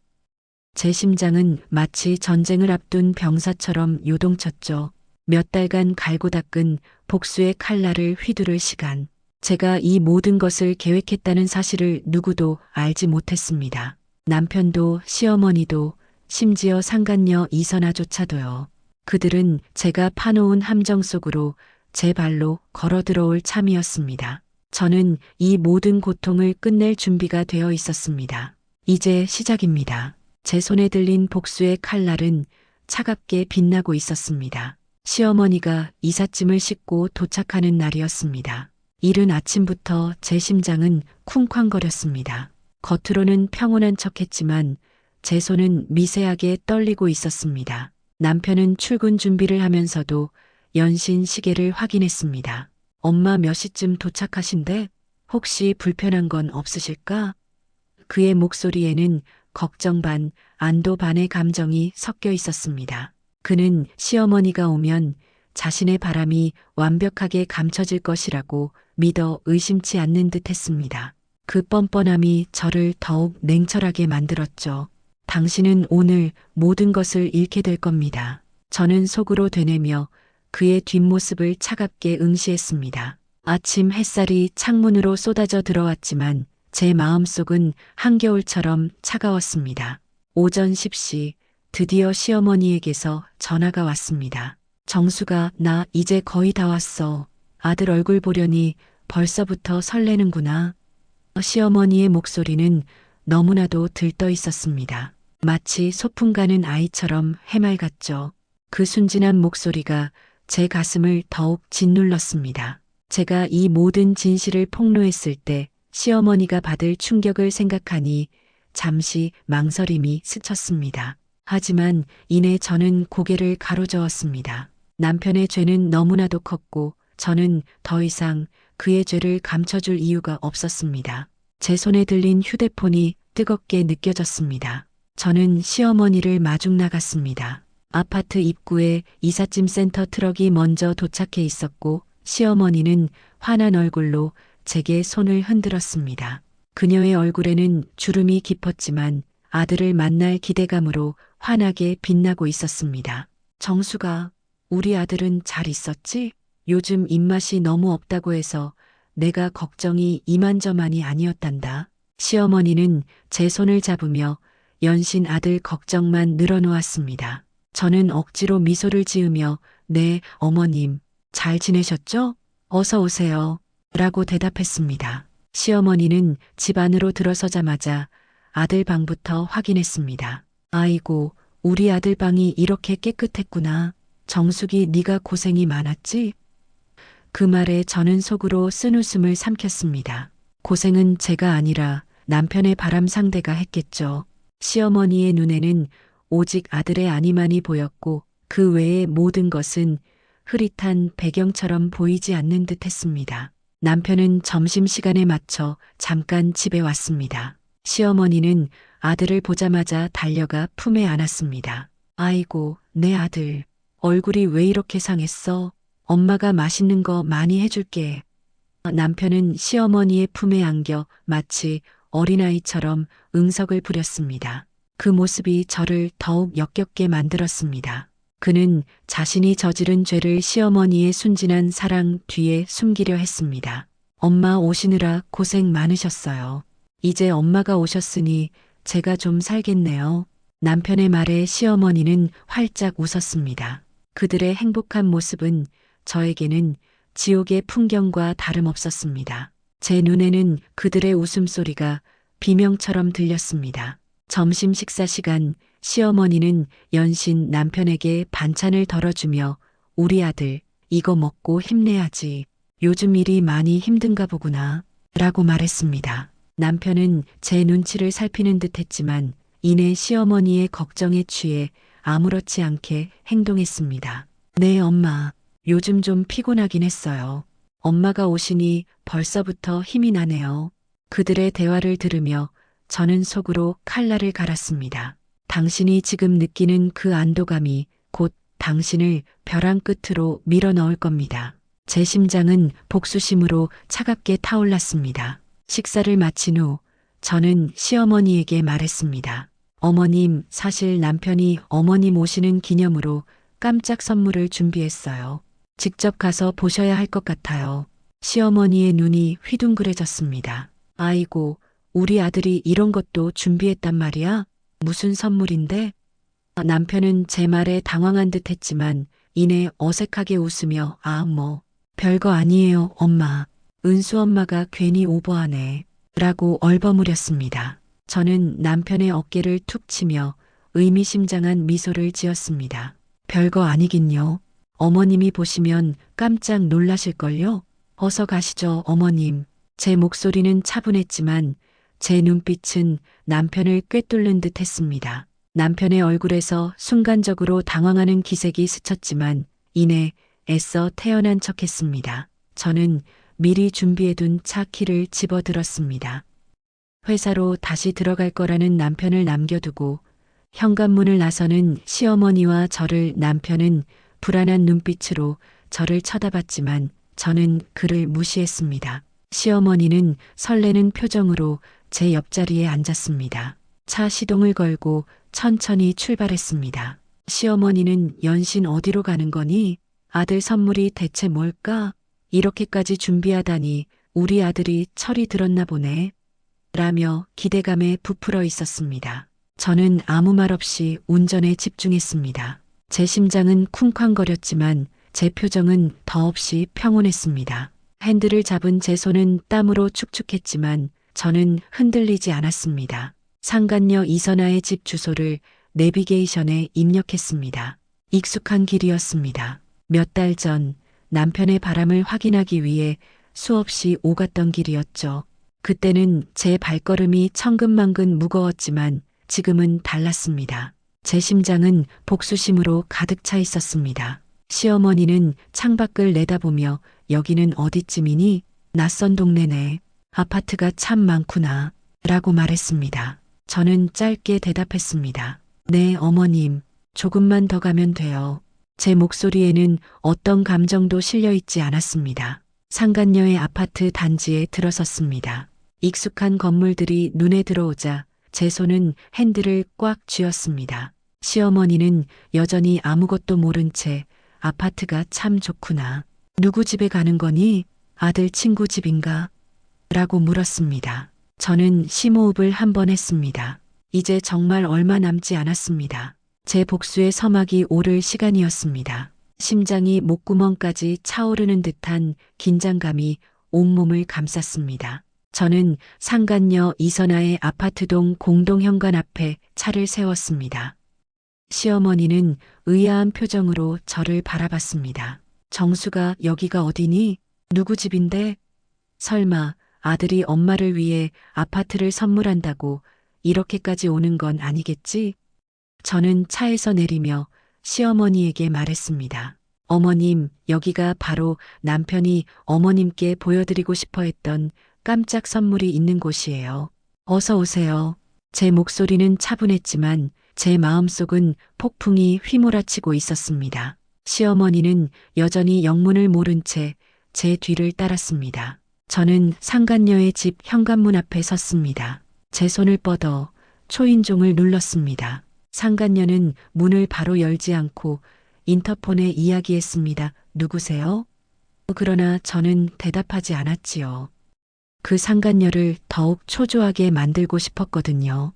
Speaker 2: 제 심장은 마치 전쟁을 앞둔 병사처럼 요동쳤죠. 몇 달간 갈고 닦은 복수의 칼날을 휘두를 시간. 제가 이 모든 것을 계획했다는 사실을 누구도 알지 못했습니다. 남편도 시어머니도 심지어 상간녀 이선아조차도요. 그들은 제가 파놓은 함정 속으로 제 발로 걸어 들어올 참이었습니다. 저는 이 모든 고통을 끝낼 준비가 되어 있었습니다. 이제 시작입니다. 제 손에 들린 복수의 칼날은 차갑게 빛나고 있었습니다. 시어머니가 이삿짐을 싣고 도착하는 날이었습니다. 이른 아침부터 제 심장은 쿵쾅거렸습니다. 겉으로는 평온한 척했지만 제 손은 미세하게 떨리고 있었습니다. 남편은 출근 준비를 하면서도 연신 시계를 확인했습니다. 엄마 몇 시쯤 도착하신대? 혹시 불편한 건 없으실까? 그의 목소리에는 걱정 반, 안도 반의 감정이 섞여 있었습니다. 그는 시어머니가 오면 자신의 바람이 완벽하게 감춰질 것이라고 믿어 의심치 않는 듯 했습니다. 그 뻔뻔함이 저를 더욱 냉철하게 만들었죠. 당신은 오늘 모든 것을 잃게 될 겁니다. 저는 속으로 되뇌며 그의 뒷모습을 차갑게 응시했습니다. 아침 햇살이 창문으로 쏟아져 들어왔지만 제 마음속은 한겨울처럼 차가웠습니다. 오전 10시 드디어 시어머니에게서 전화가 왔습니다. 정수가, 나 이제 거의 다 왔어. 아들 얼굴 보려니 벌써부터 설레는구나. 시어머니의 목소리는 너무나도 들떠 있었습니다. 마치 소풍 가는 아이처럼 해맑았죠. 그 순진한 목소리가 제 가슴을 더욱 짓눌렀습니다. 제가 이 모든 진실을 폭로했을 때 시어머니가 받을 충격을 생각하니 잠시 망설임이 스쳤습니다. 하지만 이내 저는 고개를 가로저었습니다. 남편의 죄는 너무나도 컸고 저는 더 이상 그의 죄를 감춰줄 이유가 없었습니다. 제 손에 들린 휴대폰이 뜨겁게 느껴졌습니다. 저는 시어머니를 마중 나갔습니다. 아파트 입구에 이삿짐 센터 트럭이 먼저 도착해 있었고 시어머니는 환한 얼굴로 제게 손을 흔들었습니다. 그녀의 얼굴에는 주름이 깊었지만 아들을 만날 기대감으로 환하게 빛나고 있었습니다. 정수가, 우리 아들은 잘 있었지? 요즘 입맛이 너무 없다고 해서 내가 걱정이 이만저만이 아니었단다. 시어머니는 제 손을 잡으며 연신 아들 걱정만 늘어놓았습니다. 저는 억지로 미소를 지으며 네, 어머님, 잘 지내셨죠? 어서 오세요. 라고 대답했습니다. 시어머니는 집 안으로 들어서자마자 아들 방부터 확인했습니다. 아이고, 우리 아들 방이 이렇게 깨끗했구나. 정숙이 네가 고생이 많았지? 그 말에 저는 속으로 쓴웃음을 삼켰습니다. 고생은 제가 아니라 남편의 바람 상대가 했겠죠. 시어머니의 눈에는 오직 아들의 안위만이 보였고 그 외의 모든 것은 흐릿한 배경처럼 보이지 않는 듯 했습니다. 남편은 점심시간에 맞춰 잠깐 집에 왔습니다. 시어머니는 아들을 보자마자 달려가 품에 안았습니다. 아이고, 내 아들. 얼굴이 왜 이렇게 상했어? 엄마가 맛있는 거 많이 해줄게. 남편은 시어머니의 품에 안겨 마치 어린아이처럼 응석을 부렸습니다. 그 모습이 저를 더욱 역겹게 만들었습니다. 그는 자신이 저지른 죄를 시어머니의 순진한 사랑 뒤에 숨기려 했습니다. 엄마 오시느라 고생 많으셨어요. 이제 엄마가 오셨으니 제가 좀 살겠네요. 남편의 말에 시어머니는 활짝 웃었습니다. 그들의 행복한 모습은 저에게는 지옥의 풍경과 다름없었습니다. 제 눈에는 그들의 웃음소리가 비명처럼 들렸습니다. 점심 식사 시간 시어머니는 연신 남편에게 반찬을 덜어주며 우리 아들 이거 먹고 힘내야지. 요즘 일이 많이 힘든가 보구나 라고 말했습니다. 남편은 제 눈치를 살피는 듯 했지만 이내 시어머니의 걱정에 취해 아무렇지 않게 행동했습니다. 네, 엄마. 요즘 좀 피곤하긴 했어요. 엄마가 오시니 벌써부터 힘이 나네요. 그들의 대화를 들으며 저는 속으로 칼날을 갈았습니다. 당신이 지금 느끼는 그 안도감이 곧 당신을 벼랑 끝으로 밀어 넣을 겁니다. 제 심장은 복수심으로 차갑게 타올랐습니다. 식사를 마친 후 저는 시어머니에게 말했습니다. 어머님, 사실 남편이 어머님 오시는 기념으로 깜짝 선물을 준비했어요. 직접 가서 보셔야 할 것 같아요. 시어머니의 눈이 휘둥그레졌습니다. 아이고, 우리 아들이 이런 것도 준비했단 말이야? 무슨 선물인데? 남편은 제 말에 당황한 듯 했지만 이내 어색하게 웃으며 별거 아니에요, 엄마. 은수 엄마가 괜히 오버하네. 라고 얼버무렸습니다. 저는 남편의 어깨를 툭 치며 의미심장한 미소를 지었습니다. 별거 아니긴요. 어머님이 보시면 깜짝 놀라실걸요? 어서 가시죠, 어머님. 제 목소리는 차분했지만 제 눈빛은 남편을 꿰뚫는 듯 했습니다. 남편의 얼굴에서 순간적으로 당황하는 기색이 스쳤지만 이내 애써 태연한 척했습니다. 저는 미리 준비해둔 차 키를 집어들었습니다. 회사로 다시 들어갈 거라는 남편을 남겨두고 현관문을 나서는 시어머니와 저를 남편은 불안한 눈빛으로 저를 쳐다봤지만 저는 그를 무시했습니다. 시어머니는 설레는 표정으로 제 옆자리에 앉았습니다. 차 시동을 걸고 천천히 출발했습니다. 시어머니는 연신 어디로 가는 거니? 아들 선물이 대체 뭘까? 이렇게까지 준비하다니 우리 아들이 철이 들었나 보네. 라며 기대감에 부풀어 있었습니다. 저는 아무 말 없이 운전에 집중했습니다. 제 심장은 쿵쾅거렸지만 제 표정은 더없이 평온했습니다. 핸들을 잡은 제 손은 땀으로 축축했지만 저는 흔들리지 않았습니다. 상간녀 이선아의 집 주소를 내비게이션에 입력했습니다. 익숙한 길이었습니다. 몇 달 전 남편의 바람을 확인하기 위해 수없이 오갔던 길이었죠. 그때는 제 발걸음이 천근만근 무거웠지만 지금은 달랐습니다. 제 심장은 복수심으로 가득 차 있었습니다. 시어머니는 창밖을 내다보며 여기는 어디쯤이니? 낯선 동네네. 아파트가 참 많구나. 라고 말했습니다. 저는 짧게 대답했습니다. 네, 어머님. 조금만 더 가면 돼요. 제 목소리에는 어떤 감정도 실려 있지 않았습니다. 상간녀의 아파트 단지에 들어섰습니다. 익숙한 건물들이 눈에 들어오자 제 손은 핸들을 꽉 쥐었습니다. 시어머니는 여전히 아무것도 모른 채 아파트가 참 좋구나. 누구 집에 가는 거니? 아들 친구 집인가? 라고 물었습니다. 저는 심호흡을 한 번 했습니다. 이제 정말 얼마 남지 않았습니다. 제 복수의 서막이 오를 시간이었습니다. 심장이 목구멍까지 차오르는 듯한 긴장감이 온몸을 감쌌습니다. 저는 상간녀 이선아의 아파트동 공동현관 앞에 차를 세웠습니다. 시어머니는 의아한 표정으로 저를 바라봤습니다. 정수가 여기가 어디니? 누구 집인데? 설마 아들이 엄마를 위해 아파트를 선물한다고 이렇게까지 오는 건 아니겠지? 저는 차에서 내리며 시어머니에게 말했습니다. 어머님, 여기가 바로 남편이 어머님께 보여드리고 싶어 했던 깜짝 선물이 있는 곳이에요. 어서 오세요. 제 목소리는 차분했지만 제 마음속은 폭풍이 휘몰아치고 있었습니다. 시어머니는 여전히 영문을 모른 채 제 뒤를 따랐습니다. 저는 상간녀의 집 현관문 앞에 섰습니다. 제 손을 뻗어 초인종을 눌렀습니다. 상간녀는 문을 바로 열지 않고 인터폰에 이야기했습니다. 누구세요? 그러나 저는 대답하지 않았지요. 그 상간녀를 더욱 초조하게 만들고 싶었거든요.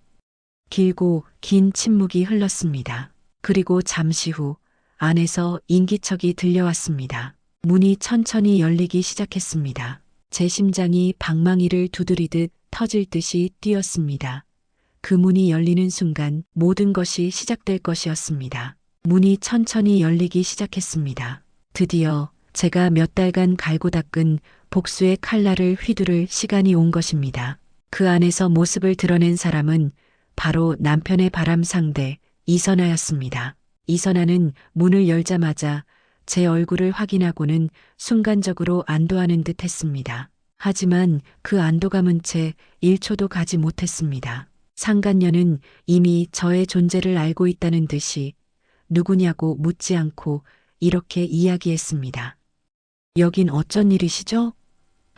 Speaker 2: 길고 긴 침묵이 흘렀습니다. 그리고 잠시 후 안에서 인기척이 들려왔습니다. 문이 천천히 열리기 시작했습니다. 제 심장이 방망이를 두드리듯 터질 듯이 뛰었습니다. 그 문이 열리는 순간 모든 것이 시작될 것이었습니다. 문이 천천히 열리기 시작했습니다. 드디어 제가 몇 달간 갈고 닦은 복수의 칼날을 휘두를 시간이 온 것입니다. 그 안에서 모습을 드러낸 사람은 바로 남편의 바람 상대 이선아였습니다. 이선아는 문을 열자마자 제 얼굴을 확인하고는 순간적으로 안도하는 듯 했습니다. 하지만 그 안도감은 채 1초도 가지 못했습니다. 상간녀는 이미 저의 존재를 알고 있다는 듯이 누구냐고 묻지 않고 이렇게 이야기했습니다. 여긴 어쩐 일이시죠?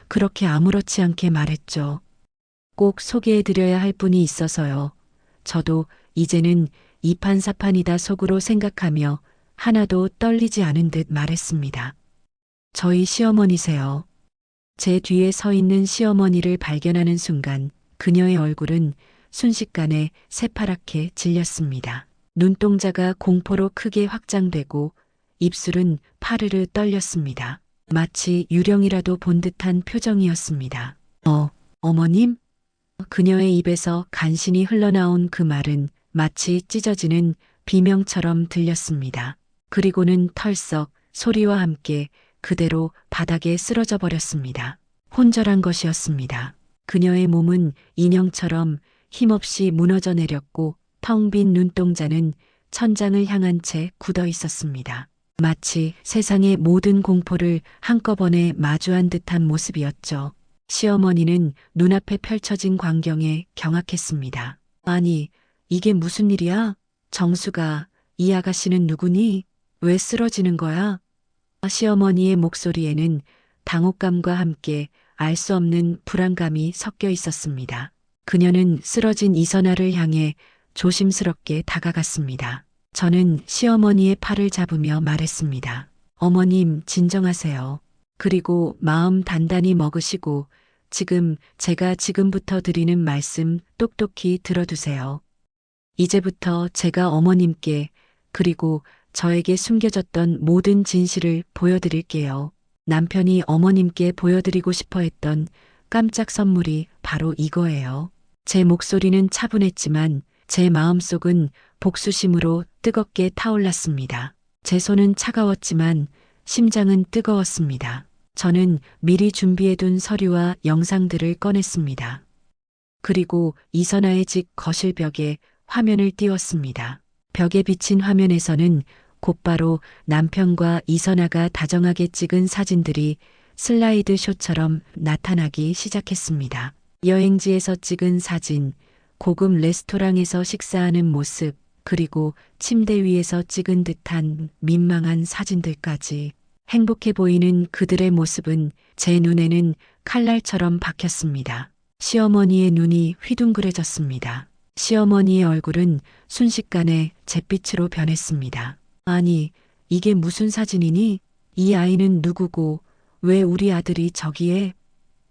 Speaker 2: 그렇게 아무렇지 않게 말했죠. 꼭 소개해드려야 할 분이 있어서요. 저도 이제는 이판사판이다 속으로 생각하며 하나도 떨리지 않은 듯 말했습니다. 저희 시어머니세요. 제 뒤에 서 있는 시어머니를 발견하는 순간 그녀의 얼굴은 순식간에 새파랗게 질렸습니다. 눈동자가 공포로 크게 확장되고 입술은 파르르 떨렸습니다. 마치 유령이라도 본 듯한 표정이었습니다. 어머님? 그녀의 입에서 간신히 흘러나온 그 말은 마치 찢어지는 비명처럼 들렸습니다. 그리고는 털썩 소리와 함께 그대로 바닥에 쓰러져 버렸습니다. 혼절한 것이었습니다. 그녀의 몸은 인형처럼 힘없이 무너져 내렸고 텅 빈 눈동자는 천장을 향한 채 굳어 있었습니다. 마치 세상의 모든 공포를 한꺼번에 마주한 듯한 모습이었죠. 시어머니는 눈앞에 펼쳐진 광경에 경악했습니다. 아니, 이게 무슨 일이야? 정수가, 이 아가씨는 누구니? 왜 쓰러지는 거야? 시어머니의 목소리에는 당혹감과 함께 알 수 없는 불안감이 섞여 있었습니다. 그녀는 쓰러진 이선아를 향해 조심스럽게 다가갔습니다. 저는 시어머니의 팔을 잡으며 말했습니다. 어머님, 진정하세요. 그리고 마음 단단히 먹으시고 제가 지금부터 드리는 말씀 똑똑히 들어두세요. 이제부터 제가 어머님께 그리고 저에게 숨겨졌던 모든 진실을 보여드릴게요. 남편이 어머님께 보여드리고 싶어 했던 깜짝 선물이 바로 이거예요. 제 목소리는 차분했지만 제 마음속은 복수심으로 뜨겁게 타올랐습니다. 제 손은 차가웠지만 심장은 뜨거웠습니다. 저는 미리 준비해둔 서류와 영상들을 꺼냈습니다. 그리고 이선아의 집 거실벽에 화면을 띄웠습니다. 벽에 비친 화면에서는 곧바로 남편과 이선아가 다정하게 찍은 사진들이 슬라이드 쇼처럼 나타나기 시작했습니다. 여행지에서 찍은 사진, 고급 레스토랑에서 식사하는 모습, 그리고 침대 위에서 찍은 듯한 민망한 사진들까지. 행복해 보이는 그들의 모습은 제 눈에는 칼날처럼 박혔습니다. 시어머니의 눈이 휘둥그레졌습니다. 시어머니의 얼굴은 순식간에 잿빛으로 변했습니다. 아니, 이게 무슨 사진이니? 이 아이는 누구고 왜 우리 아들이 저기에?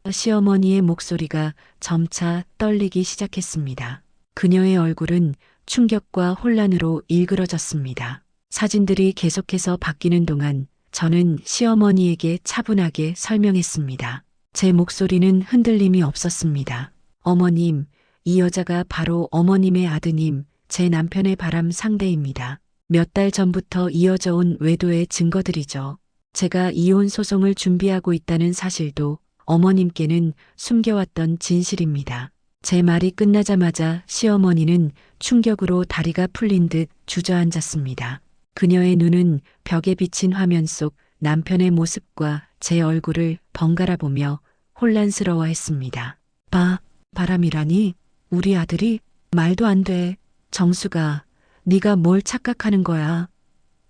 Speaker 2: 시어머니의 목소리가 점차 떨리기 시작했습니다. 그녀의 얼굴은 충격과 혼란으로 일그러졌습니다. 사진들이 계속해서 바뀌는 동안 저는 시어머니에게 차분하게 설명했습니다. 제 목소리는 흔들림이 없었습니다. 어머님, 이 여자가 바로 어머님의 아드님, 제 남편의 바람 상대입니다. 몇 달 전부터 이어져 온 외도의 증거들이죠. 제가 이혼 소송을 준비하고 있다는 사실도 어머님께는 숨겨왔던 진실입니다. 제 말이 끝나자마자 시어머니는 충격으로 다리가 풀린 듯 주저앉았습니다. 그녀의 눈은 벽에 비친 화면 속 남편의 모습과 제 얼굴을 번갈아 보며 혼란스러워했습니다. 바람이라니? 우리 아들이? 말도 안 돼. 정수가, 네가 뭘 착각하는 거야?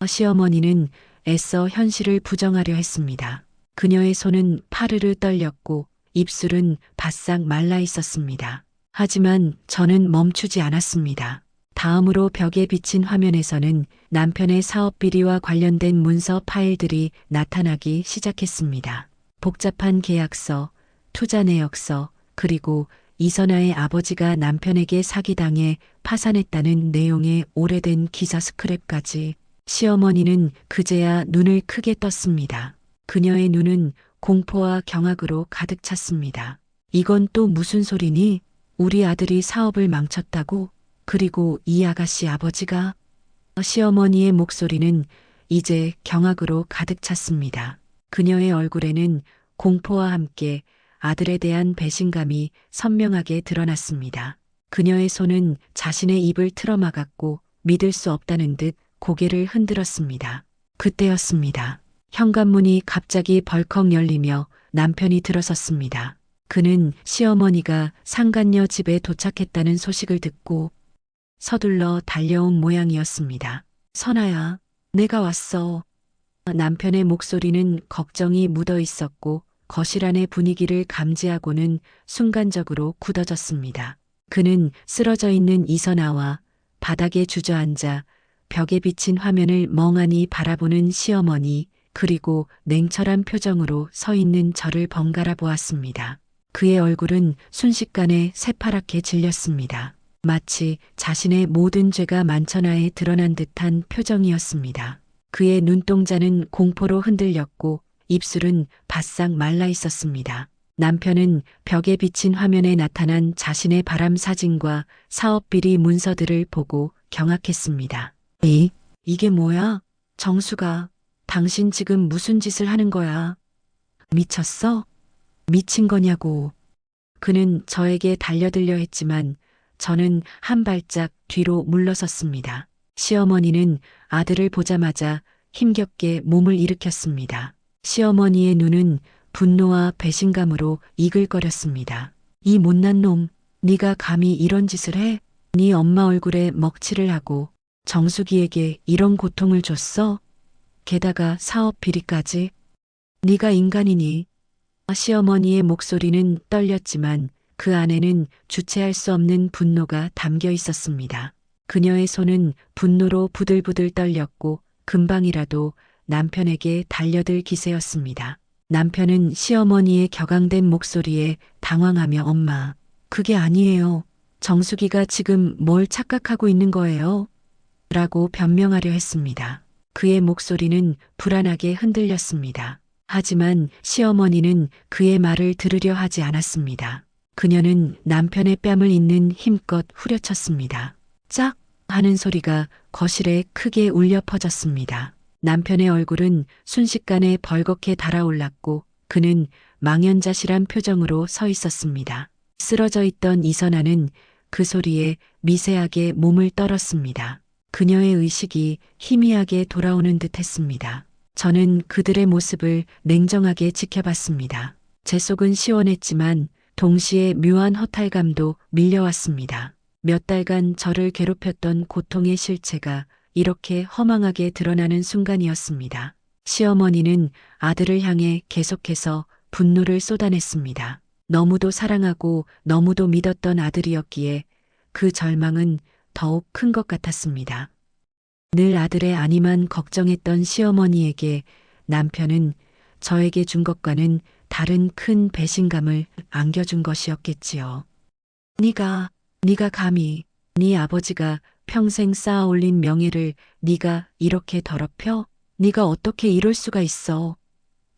Speaker 2: 시어머니는 애써 현실을 부정하려 했습니다. 그녀의 손은 파르르 떨렸고 입술은 바싹 말라 있었습니다. 하지만 저는 멈추지 않았습니다. 다음으로 벽에 비친 화면에서는 남편의 사업 비리와 관련된 문서 파일들이 나타나기 시작했습니다. 복잡한 계약서, 투자 내역서, 그리고 이선아의 아버지가 남편에게 사기당해 파산했다는 내용의 오래된 기사 스크랩까지. 시어머니는 그제야 눈을 크게 떴습니다. 그녀의 눈은 공포와 경악으로 가득 찼습니다. 이건 또 무슨 소리니? 우리 아들이 사업을 망쳤다고? 그리고 이 아가씨 아버지가? 시어머니의 목소리는 이제 경악으로 가득 찼습니다. 그녀의 얼굴에는 공포와 함께 아들에 대한 배신감이 선명하게 드러났습니다. 그녀의 손은 자신의 입을 틀어막았고 믿을 수 없다는 듯 고개를 흔들었습니다. 그때였습니다. 현관문이 갑자기 벌컥 열리며 남편이 들어섰습니다. 그는 시어머니가 상간녀 집에 도착했다는 소식을 듣고 서둘러 달려온 모양이었습니다. 선아야, 내가 왔어. 남편의 목소리는 걱정이 묻어 있었고 거실 안의 분위기를 감지하고는 순간적으로 굳어졌습니다. 그는 쓰러져 있는 이선아와 바닥에 주저앉아 벽에 비친 화면을 멍하니 바라보는 시어머니, 그리고 냉철한 표정으로 서 있는 저를 번갈아 보았습니다. 그의 얼굴은 순식간에 새파랗게 질렸습니다. 마치 자신의 모든 죄가 만천하에 드러난 듯한 표정이었습니다. 그의 눈동자는 공포로 흔들렸고 입술은 바싹 말라 있었습니다. 남편은 벽에 비친 화면에 나타난 자신의 바람 사진과 사업 비리 문서들을 보고 경악했습니다. 이게 뭐야? 정수가, 당신 지금 무슨 짓을 하는 거야? 미쳤어? 미친 거냐고. 그는 저에게 달려들려 했지만 저는 한 발짝 뒤로 물러섰습니다. 시어머니는 아들을 보자마자 힘겹게 몸을 일으켰습니다. 시어머니의 눈은 분노와 배신감으로 이글거렸습니다. 이 못난 놈, 네가 감히 이런 짓을 해? 네 엄마 얼굴에 먹칠을 하고 정수기에게 이런 고통을 줬어? 게다가 사업 비리까지? 네가 인간이니? 시어머니의 목소리는 떨렸지만 그 안에는 주체할 수 없는 분노가 담겨 있었습니다. 그녀의 손은 분노로 부들부들 떨렸고 금방이라도 남편에게 달려들 기세였습니다. 남편은 시어머니의 격앙된 목소리에 당황하며 엄마, 그게 아니에요. 정수기가 지금 뭘 착각하고 있는 거예요? 라고 변명하려 했습니다. 그의 목소리는 불안하게 흔들렸습니다. 하지만 시어머니는 그의 말을 들으려 하지 않았습니다. 그녀는 남편의 뺨을 잇는 힘껏 후려쳤습니다. 짝! 하는 소리가 거실에 크게 울려 퍼졌습니다. 남편의 얼굴은 순식간에 벌겋게 달아올랐고 그는 망연자실한 표정으로 서 있었습니다. 쓰러져 있던 이선아는 그 소리에 미세하게 몸을 떨었습니다. 그녀의 의식이 희미하게 돌아오는 듯 했습니다. 저는 그들의 모습을 냉정하게 지켜봤습니다. 제 속은 시원했지만 동시에 묘한 허탈감도 밀려왔습니다. 몇 달간 저를 괴롭혔던 고통의 실체가 이렇게 허망하게 드러나는 순간이었습니다. 시어머니는 아들을 향해 계속해서 분노를 쏟아냈습니다. 너무도 사랑하고 너무도 믿었던 아들이었기에 그 절망은 더욱 큰 것 같았습니다. 늘 아들의 안위만 걱정했던 시어머니에게 남편은 저에게 준 것과는 다른 큰 배신감을 안겨준 것이었겠지요. 네가 감히 네 아버지가 평생 쌓아올린 명예를 네가 이렇게 더럽혀? 네가 어떻게 이럴 수가 있어?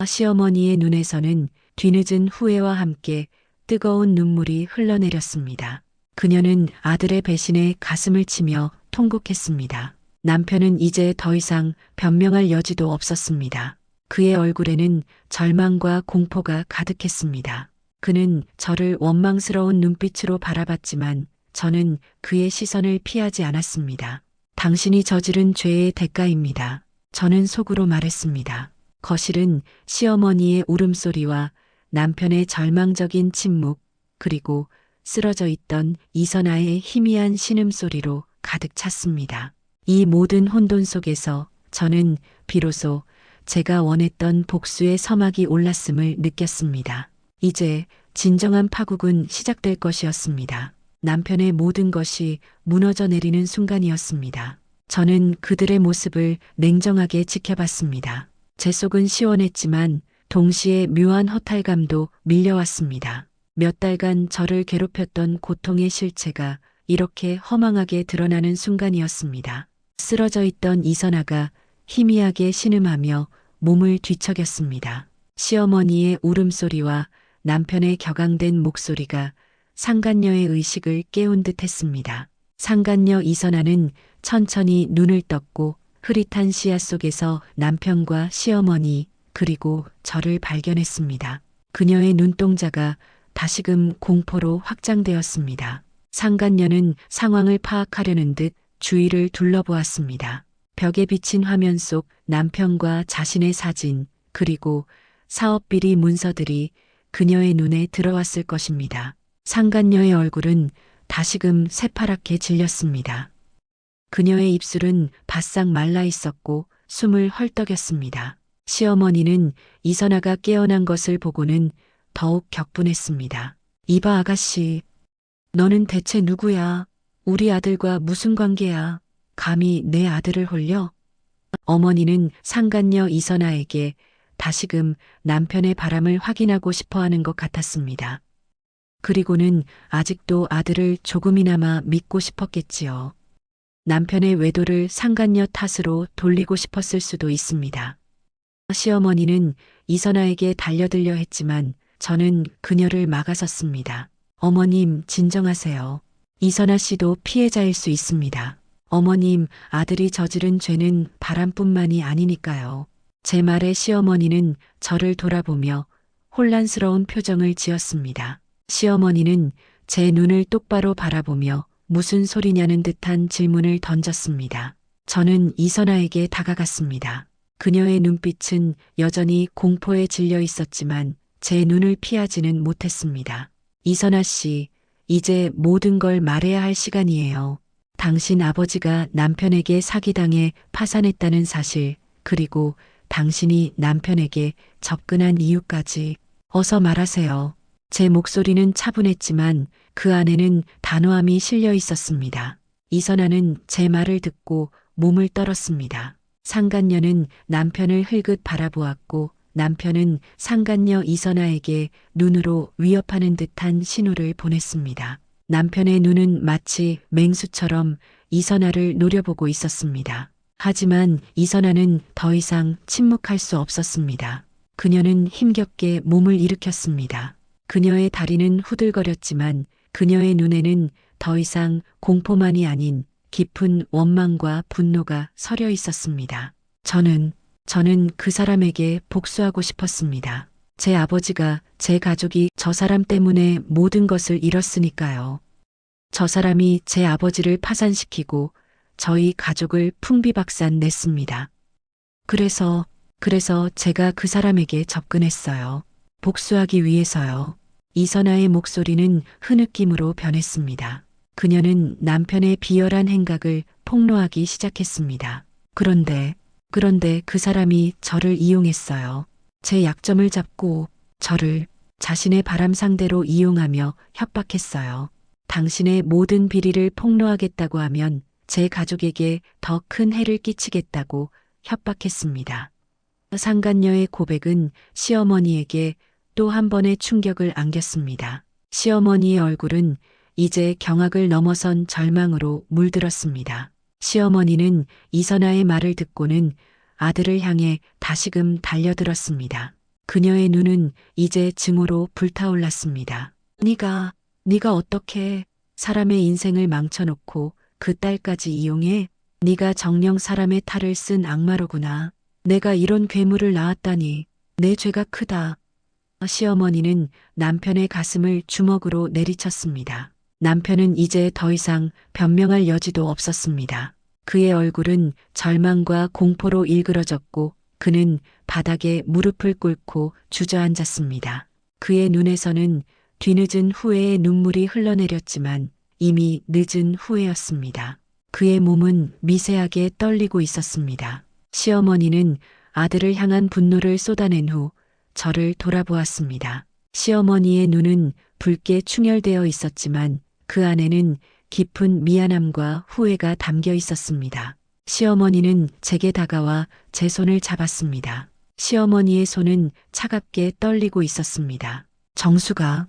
Speaker 2: 시어머니의 눈에서는 뒤늦은 후회와 함께 뜨거운 눈물이 흘러내렸습니다. 그녀는 아들의 배신에 가슴을 치며 통곡했습니다. 남편은 이제 더 이상 변명할 여지도 없었습니다. 그의 얼굴에는 절망과 공포가 가득했습니다. 그는 저를 원망스러운 눈빛으로 바라봤지만 저는 그의 시선을 피하지 않았습니다. 당신이 저지른 죄의 대가입니다. 저는 속으로 말했습니다. 거실은 시어머니의 울음소리와 남편의 절망적인 침묵, 그리고 쓰러져 있던 이선아의 희미한 신음소리로 가득 찼습니다. 이 모든 혼돈 속에서 저는 비로소 제가 원했던 복수의 서막이 올랐음을 느꼈습니다. 이제 진정한 파국은 시작될 것이었습니다. 남편의 모든 것이 무너져 내리는 순간이었습니다. 저는 그들의 모습을 냉정하게 지켜봤습니다. 제 속은 시원했지만 동시에 묘한 허탈감도 밀려왔습니다. 몇 달간 저를 괴롭혔던 고통의 실체가 이렇게 허망하게 드러나는 순간이었습니다. 쓰러져 있던 이선아가 희미하게 신음하며 몸을 뒤척였습니다. 시어머니의 울음소리와 남편의 격앙된 목소리가 상간녀의 의식을 깨운 듯 했습니다. 상간녀 이선아는 천천히 눈을 떴고 흐릿한 시야 속에서 남편과 시어머니 그리고 저를 발견했습니다. 그녀의 눈동자가 다시금 공포로 확장되었습니다. 상간녀는 상황을 파악하려는 듯 주위를 둘러보았습니다. 벽에 비친 화면 속 남편과 자신의 사진 그리고 사업비리 문서들이 그녀의 눈에 들어왔을 것입니다. 상간녀의 얼굴은 다시금 새파랗게 질렸습니다. 그녀의 입술은 바싹 말라 있었고 숨을 헐떡였습니다. 시어머니는 이선아가 깨어난 것을 보고는 더욱 격분했습니다. 이봐 아가씨, 너는 대체 누구야? 우리 아들과 무슨 관계야? 감히 내 아들을 홀려? 어머니는 상간녀 이선아에게 다시금 남편의 바람을 확인하고 싶어 하는 것 같았습니다. 그리고는 아직도 아들을 조금이나마 믿고 싶었겠지요. 남편의 외도를 상간녀 탓으로 돌리고 싶었을 수도 있습니다. 시어머니는 이선아에게 달려들려 했지만 저는 그녀를 막아섰습니다. 어머님, 진정하세요. 이선아 씨도 피해자일 수 있습니다. 어머님, 아들이 저지른 죄는 바람뿐만이 아니니까요. 제 말에 시어머니는 저를 돌아보며 혼란스러운 표정을 지었습니다. 시어머니는 제 눈을 똑바로 바라보며 무슨 소리냐는 듯한 질문을 던졌습니다. 저는 이선아에게 다가갔습니다. 그녀의 눈빛은 여전히 공포에 질려 있었지만 제 눈을 피하지는 못했습니다. 이선아 씨, 이제 모든 걸 말해야 할 시간이에요. 당신 아버지가 남편에게 사기당해 파산했다는 사실, 그리고 당신이 남편에게 접근한 이유까지 어서 말하세요. 제 목소리는 차분했지만 그 안에는 단호함이 실려 있었습니다. 이선아는 제 말을 듣고 몸을 떨었습니다. 상간녀는 남편을 흘긋 바라보았고 남편은 상간녀 이선아에게 눈으로 위협하는 듯한 신호를 보냈습니다. 남편의 눈은 마치 맹수처럼 이선아를 노려보고 있었습니다. 하지만 이선아는 더 이상 침묵할 수 없었습니다. 그녀는 힘겹게 몸을 일으켰습니다. 그녀의 다리는 후들거렸지만 그녀의 눈에는 더 이상 공포만이 아닌 깊은 원망과 분노가 서려 있었습니다. 저는 그 사람에게 복수하고 싶었습니다. 제 아버지가, 제 가족이 저 사람 때문에 모든 것을 잃었으니까요. 저 사람이 제 아버지를 파산시키고 저희 가족을 풍비박산 냈습니다. 그래서 제가 그 사람에게 접근했어요. 복수하기 위해서요. 이선아의 목소리는 흐느낌으로 변했습니다. 그녀는 남편의 비열한 행각을 폭로하기 시작했습니다. 그런데 그 사람이 저를 이용했어요. 제 약점을 잡고 저를 자신의 바람 상대로 이용하며 협박했어요. 당신의 모든 비리를 폭로하겠다고 하면 제 가족에게 더 큰 해를 끼치겠다고 협박했습니다. 상간녀의 고백은 시어머니에게 또 한 번의 충격을 안겼습니다. 시어머니의 얼굴은 이제 경악을 넘어선 절망으로 물들었습니다. 시어머니는 이선아의 말을 듣고는 아들을 향해 다시금 달려들었습니다. 그녀의 눈은 이제 증오로 불타올랐습니다. 네가 어떻게 사람의 인생을 망쳐놓고 그 딸까지 이용해? 네가 정녕 사람의 탈을 쓴 악마로구나. 내가 이런 괴물을 낳았다니 내 죄가 크다. 시어머니는 남편의 가슴을 주먹으로 내리쳤습니다. 남편은 이제 더 이상 변명할 여지도 없었습니다. 그의 얼굴은 절망과 공포로 일그러졌고 그는 바닥에 무릎을 꿇고 주저앉았습니다. 그의 눈에서는 뒤늦은 후회의 눈물이 흘러내렸지만 이미 늦은 후회였습니다. 그의 몸은 미세하게 떨리고 있었습니다. 시어머니는 아들을 향한 분노를 쏟아낸 후 저를 돌아보았습니다. 시어머니의 눈은 붉게 충혈되어 있었지만 그 안에는 깊은 미안함과 후회가 담겨 있었습니다. 시어머니는 제게 다가와 제 손을 잡았습니다. 시어머니의 손은 차갑게 떨리고 있었습니다. 정수가,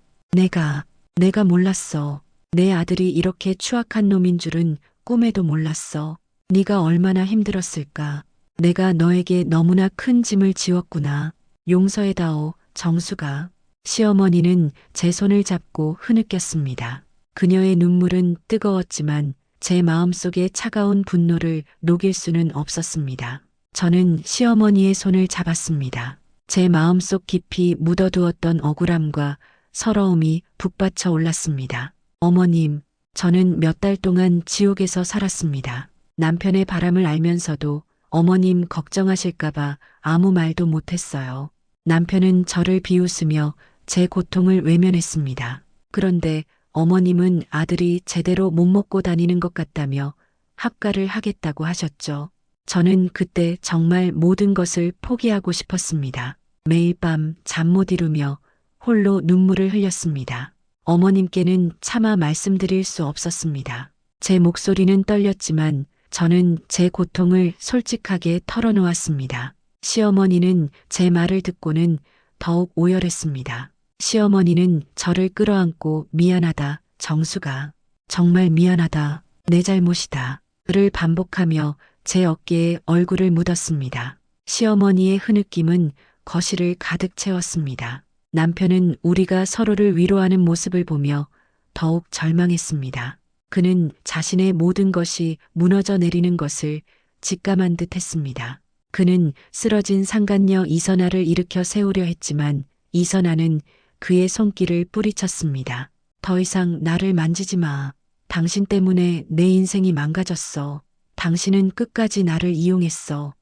Speaker 2: 내가 몰랐어. 내 아들이 이렇게 추악한 놈인 줄은 꿈에도 몰랐어. 네가 얼마나 힘들었을까. 내가 너에게 너무나 큰 짐을 지웠구나. 용서해다오, 정수가. 시어머니는 제 손을 잡고 흐느꼈습니다. 그녀의 눈물은 뜨거웠지만 제 마음속의 차가운 분노를 녹일 수는 없었습니다. 저는 시어머니의 손을 잡았습니다. 제 마음속 깊이 묻어두었던 억울함과 서러움이 북받쳐 올랐습니다. 어머님, 저는 몇 달 동안 지옥에서 살았습니다. 남편의 바람을 알면서도 어머님 걱정하실까봐 아무 말도 못했어요. 남편은 저를 비웃으며 제 고통을 외면했습니다. 그런데 어머님은 아들이 제대로 못 먹고 다니는 것 같다며 합가를 하겠다고 하셨죠. 저는 그때 정말 모든 것을 포기하고 싶었습니다. 매일 밤 잠 못 이루며 홀로 눈물을 흘렸습니다. 어머님께는 차마 말씀드릴 수 없었습니다. 제 목소리는 떨렸지만 저는 제 고통을 솔직하게 털어놓았습니다. 시어머니는 제 말을 듣고는 더욱 오열했습니다. 시어머니는 저를 끌어안고 미안하다, 정수가. 정말 미안하다, 내 잘못이다. 를 반복하며 제 어깨에 얼굴을 묻었습니다. 시어머니의 흐느낌은 거실을 가득 채웠습니다. 남편은 우리가 서로를 위로하는 모습을 보며 더욱 절망했습니다. 그는 자신의 모든 것이 무너져 내리는 것을 직감한 듯 했습니다. 그는 쓰러진 상간녀 이선아를 일으켜 세우려 했지만 이선아는 그의 손길을 뿌리쳤습니다. 더 이상 나를 만지지 마. 당신 때문에 내 인생이 망가졌어. 당신은 끝까지 나를 이용했어.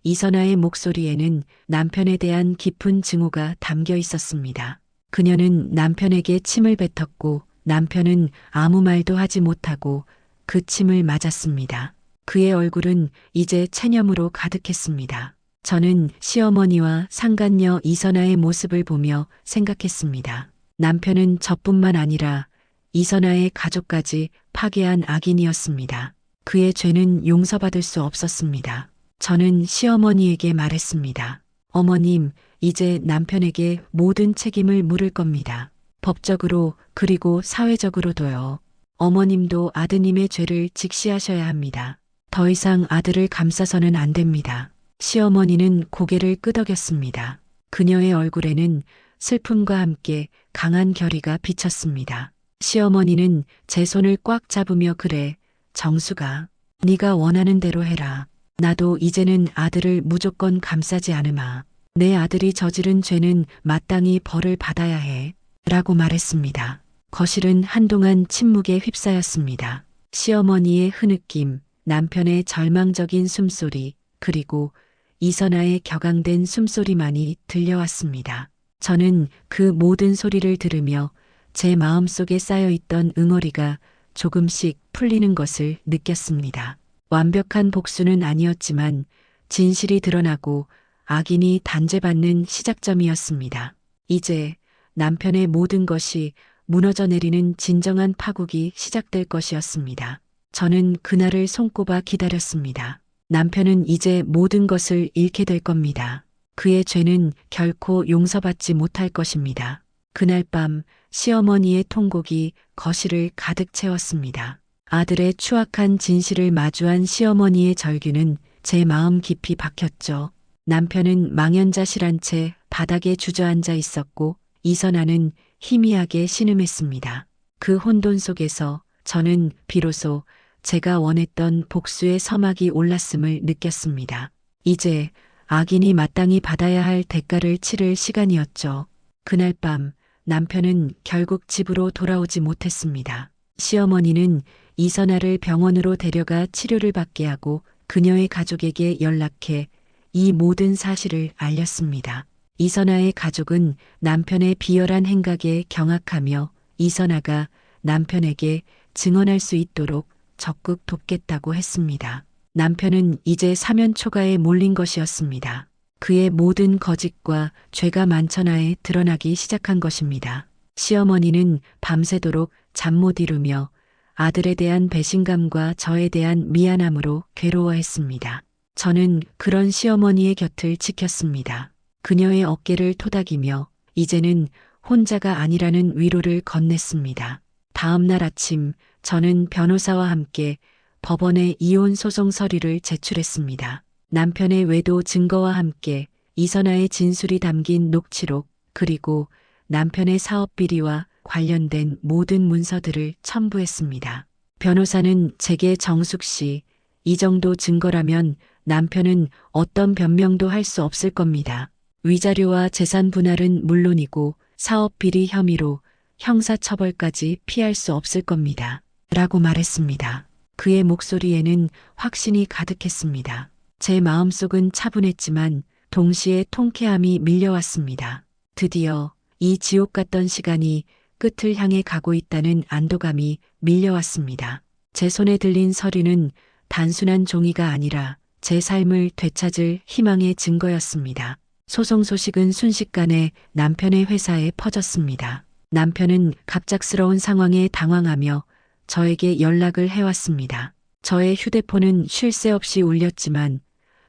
Speaker 2: 이선아의 목소리에는 남편에 대한 깊은 증오가 담겨 있었습니다. 그녀는 남편에게 침을 뱉었고 남편은 아무 말도 하지 못하고 그 침을 맞았습니다. 그의 얼굴은 이제 체념으로 가득했습니다. 저는 시어머니와 상간녀 이선아의 모습을 보며 생각했습니다. 남편은 저뿐만 아니라 이선아의 가족까지 파괴한 악인이었습니다. 그의 죄는 용서받을 수 없었습니다. 저는 시어머니에게 말했습니다. 어머님, 이제 남편에게 모든 책임을 물을 겁니다. 법적으로 그리고 사회적으로도요. 어머님도 아드님의 죄를 직시하셔야 합니다. 더 이상 아들을 감싸서는 안 됩니다. 시어머니는 고개를 끄덕였습니다. 그녀의 얼굴에는 슬픔과 함께 강한 결의가 비쳤습니다. 시어머니는 제 손을 꽉 잡으며 그래, 정수가, 네가 원하는 대로 해라. 나도 이제는 아들을 무조건 감싸지 않으마. 내 아들이 저지른 죄는 마땅히 벌을 받아야 해. 라고 말했습니다. 거실은 한동안 침묵에 휩싸였습니다. 시어머니의 흐느낌, 남편의 절망적인 숨소리, 그리고 이선아의 격앙된 숨소리만이 들려왔습니다. 저는 그 모든 소리를 들으며 제 마음속에 쌓여있던 응어리가 조금씩 풀리는 것을 느꼈습니다. 완벽한 복수는 아니었지만 진실이 드러나고 악인이 단죄받는 시작점이었습니다. 이제 남편의 모든 것이 무너져 내리는 진정한 파국이 시작될 것이었습니다. 저는 그날을 손꼽아 기다렸습니다. 남편은 이제 모든 것을 잃게 될 겁니다. 그의 죄는 결코 용서받지 못할 것입니다. 그날 밤 시어머니의 통곡이 거실을 가득 채웠습니다. 아들의 추악한 진실을 마주한 시어머니의 절규는 제 마음 깊이 박혔죠. 남편은 망연자실한 채 바닥에 주저앉아 있었고 이선아는 희미하게 신음했습니다. 그 혼돈 속에서 저는 비로소 제가 원했던 복수의 서막이 올랐음을 느꼈습니다. 이제 악인이 마땅히 받아야 할 대가를 치를 시간이었죠. 그날 밤 남편은 결국 집으로 돌아오지 못했습니다. 시어머니는 이선아를 병원으로 데려가 치료를 받게 하고 그녀의 가족에게 연락해 이 모든 사실을 알렸습니다. 이선아의 가족은 남편의 비열한 행각에 경악하며 이선아가 남편에게 증언할 수 있도록 적극 돕겠다고 했습니다. 남편은 이제 사면 초가에 몰린 것이었습니다. 그의 모든 거짓과 죄가 만천하에 드러나기 시작한 것입니다. 시어머니는 밤새도록 잠 못 이루며 아들에 대한 배신감과 저에 대한 미안함으로 괴로워했습니다. 저는 그런 시어머니의 곁을 지켰습니다. 그녀의 어깨를 토닥이며 이제는 혼자가 아니라는 위로를 건넸습니다. 다음 날 아침 저는 변호사와 함께 법원에 이혼 소송 서류를 제출했습니다. 남편의 외도 증거와 함께 이선아의 진술이 담긴 녹취록 그리고 남편의 사업 비리와 관련된 모든 문서들을 첨부했습니다. 변호사는 제게 정숙 씨, 이 정도 증거라면 남편은 어떤 변명도 할 수 없을 겁니다. 위자료와 재산 분할은 물론이고 사업 비리 혐의로 형사처벌까지 피할 수 없을 겁니다. 라고 말했습니다. 그의 목소리에는 확신이 가득했습니다. 제 마음속은 차분했지만 동시에 통쾌함이 밀려왔습니다. 드디어 이 지옥 같던 시간이 끝을 향해 가고 있다는 안도감이 밀려왔습니다. 제 손에 들린 서류는 단순한 종이가 아니라 제 삶을 되찾을 희망의 증거였습니다. 소송 소식은 순식간에 남편의 회사에 퍼졌습니다. 남편은 갑작스러운 상황에 당황하며 저에게 연락을 해왔습니다. 저의 휴대폰은 쉴 새 없이 울렸지만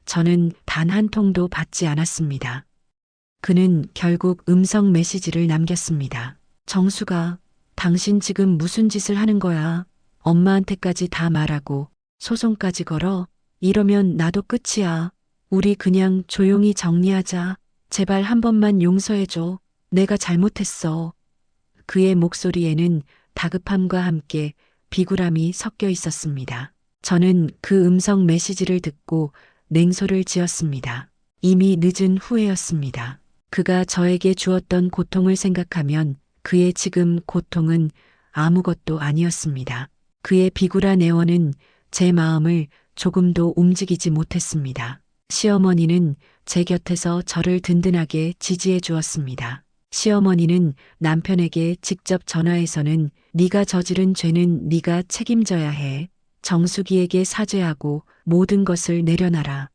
Speaker 2: 저는 단 한 통도 받지 않았습니다. 그는 결국 음성 메시지를 남겼습니다. 정수가, 당신 지금 무슨 짓을 하는 거야? 엄마한테까지 다 말하고 소송까지 걸어? 이러면 나도 끝이야. 우리 그냥 조용히 정리하자. 제발 한 번만 용서해줘. 내가 잘못했어. 그의 목소리에는 다급함과 함께 비굴함이 섞여 있었습니다. 저는 그 음성 메시지를 듣고 냉소를 지었습니다. 이미 늦은 후회였습니다. 그가 저에게 주었던 고통을 생각하면 그의 지금 고통은 아무것도 아니었습니다. 그의 비굴한 애원은 제 마음을 조금도 움직이지 못했습니다. 시어머니는 제 곁에서 저를 든든하게 지지해 주었습니다. 시어머니는 남편에게 직접 전화해서는 네가 저지른 죄는 네가 책임져야 해. 정수기에게 사죄하고 모든 것을 내려놔라.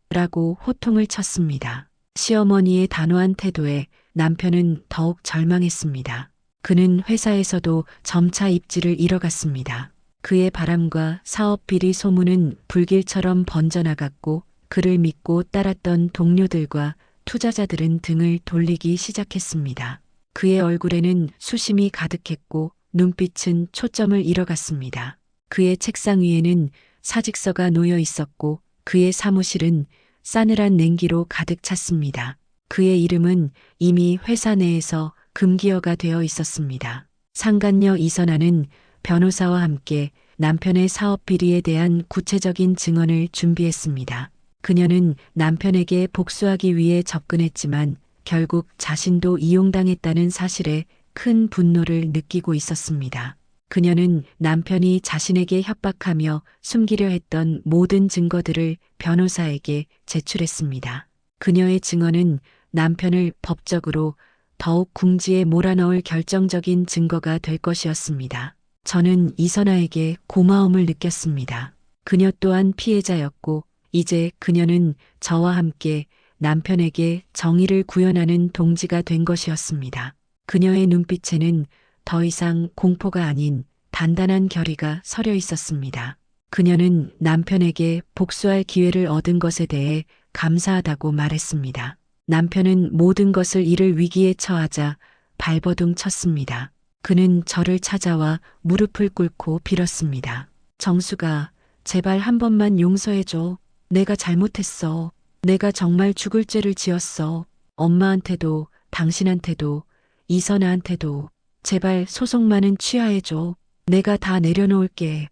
Speaker 2: 라고 호통을 쳤습니다. 시어머니의 단호한 태도에 남편은 더욱 절망했습니다. 그는 회사에서도 점차 입지를 잃어갔습니다. 그의 바람과 사업 비리 소문은 불길처럼 번져나갔고 그를 믿고 따랐던 동료들과 투자자들은 등을 돌리기 시작했습니다. 그의 얼굴에는 수심이 가득했고 눈빛은 초점을 잃어갔습니다. 그의 책상 위에는 사직서가 놓여 있었고 그의 사무실은 싸늘한 냉기로 가득 찼습니다. 그의 이름은 이미 회사 내에서 금기어가 되어 있었습니다. 상간녀 이선아는 변호사와 함께 남편의 사업 비리에 대한 구체적인 증언을 준비했습니다. 그녀는 남편에게 복수하기 위해 접근했지만 결국 자신도 이용당했다는 사실에 큰 분노를 느끼고 있었습니다. 그녀는 남편이 자신에게 협박하며 숨기려 했던 모든 증거들을 변호사에게 제출했습니다. 그녀의 증언은 남편을 법적으로 더욱 궁지에 몰아넣을 결정적인 증거가 될 것이었습니다. 저는 이선아에게 고마움을 느꼈습니다. 그녀 또한 피해자였고 이제 그녀는 저와 함께 남편에게 정의를 구현하는 동지가 된 것이었습니다. 그녀의 눈빛에는 더 이상 공포가 아닌 단단한 결의가 서려 있었습니다. 그녀는 남편에게 복수할 기회를 얻은 것에 대해 감사하다고 말했습니다. 남편은 모든 것을 잃을 위기에 처하자 발버둥 쳤습니다. 그는 저를 찾아와 무릎을 꿇고 빌었습니다. 정수가, 제발 한 번만 용서해줘. 내가 잘못했어. 내가 정말 죽을 죄를 지었어. 엄마한테도, 당신한테도, 이선아한테도 제발 소송만은 취하해줘. 내가 다 내려놓을게.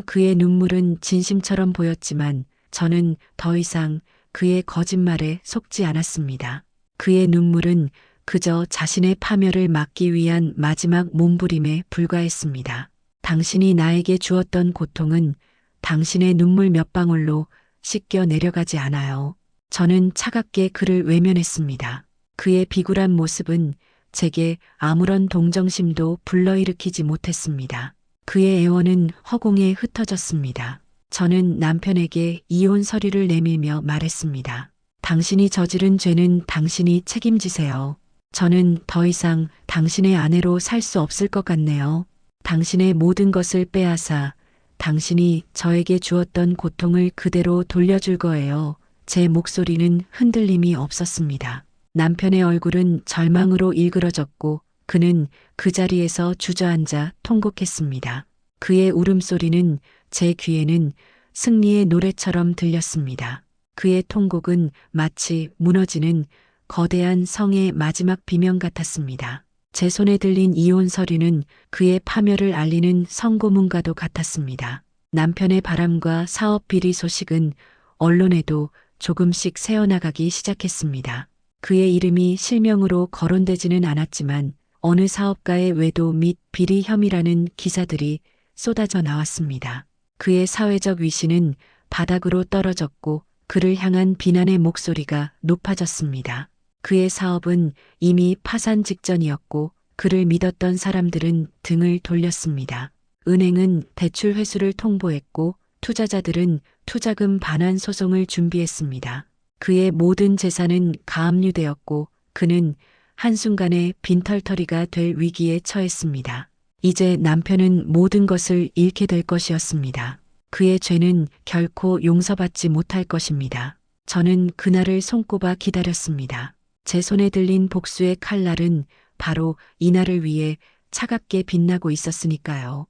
Speaker 2: 그의 눈물은 진심처럼 보였지만 저는 더 이상 그의 거짓말에 속지 않았습니다. 그의 눈물은 그저 자신의 파멸을 막기 위한 마지막 몸부림에 불과했습니다. 당신이 나에게 주었던 고통은 당신의 눈물 몇 방울로 씻겨 내려가지 않아요. 저는 차갑게 그를 외면했습니다. 그의 비굴한 모습은 제게 아무런 동정심도 불러일으키지 못했습니다. 그의 애원은 허공에 흩어졌습니다. 저는 남편에게 이혼 서류를 내밀며 말했습니다. 당신이 저지른 죄는 당신이 책임지세요. 저는 더 이상 당신의 아내로 살 수 없을 것 같네요. 당신의 모든 것을 빼앗아 당신이 저에게 주었던 고통을 그대로 돌려줄 거예요. 제 목소리는 흔들림이 없었습니다. 남편의 얼굴은 절망으로 일그러졌고 그는 그 자리에서 주저앉아 통곡했습니다. 그의 울음소리는 제 귀에는 승리의 노래처럼 들렸습니다. 그의 통곡은 마치 무너지는 거대한 성의 마지막 비명 같았습니다. 제 손에 들린 이혼 서류는 그의 파멸을 알리는 선고문과도 같았습니다. 남편의 바람과 사업 비리 소식은 언론에도 조금씩 새어나가기 시작했습니다. 그의 이름이 실명으로 거론되지는 않았지만 어느 사업가의 외도 및 비리 혐의라는 기사들이 쏟아져 나왔습니다. 그의 사회적 위신은 바닥으로 떨어졌고 그를 향한 비난의 목소리가 높아졌습니다. 그의 사업은 이미 파산 직전이었고 그를 믿었던 사람들은 등을 돌렸습니다. 은행은 대출 회수를 통보했고 투자자들은 투자금 반환 소송을 준비했습니다. 그의 모든 재산은 가압류되었고 그는 한순간에 빈털터리가 될 위기에 처했습니다. 이제 남편은 모든 것을 잃게 될 것이었습니다. 그의 죄는 결코 용서받지 못할 것입니다. 저는 그날을 손꼽아 기다렸습니다. 제 손에 들린 복수의 칼날은 바로 이날을 위해 차갑게 빛나고 있었으니까요.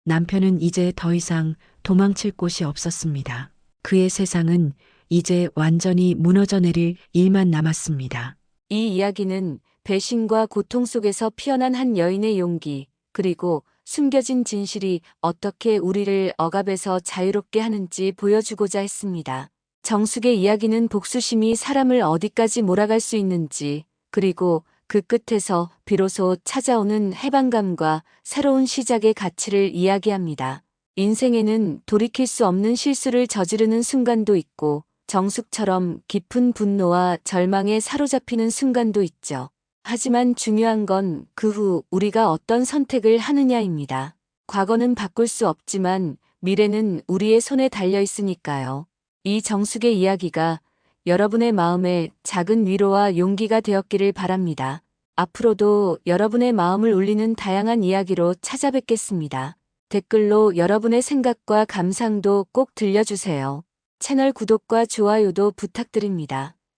Speaker 2: 남편은 이제 더 이상 도망칠 곳이 없었습니다. 그의 세상은 이제 완전히 무너져 내릴 일만 남았습니다.
Speaker 3: 이 이야기는 배신과 고통 속에서 피어난 한 여인의 용기, 그리고 숨겨진 진실이 어떻게 우리를 억압에서 자유롭게 하는지 보여주고자 했습니다. 정숙의 이야기는 복수심이 사람을 어디까지 몰아갈 수 있는지, 그리고 그 끝에서 비로소 찾아오는 해방감과 새로운 시작의 가치를 이야기합니다. 인생에는 돌이킬 수 없는 실수를 저지르는 순간도 있고, 정숙처럼 깊은 분노와 절망에 사로잡히는 순간도 있죠. 하지만 중요한 건 그 후 우리가 어떤 선택을 하느냐입니다. 과거는 바꿀 수 없지만 미래는 우리의 손에 달려 있으니까요. 이 정숙의 이야기가 여러분의 마음에 작은 위로와 용기가 되었기를 바랍니다. 앞으로도 여러분의 마음을 울리는 다양한 이야기로 찾아뵙겠습니다. 댓글로 여러분의 생각과 감상도 꼭 들려주세요. 채널 구독과 좋아요도 부탁드립니다.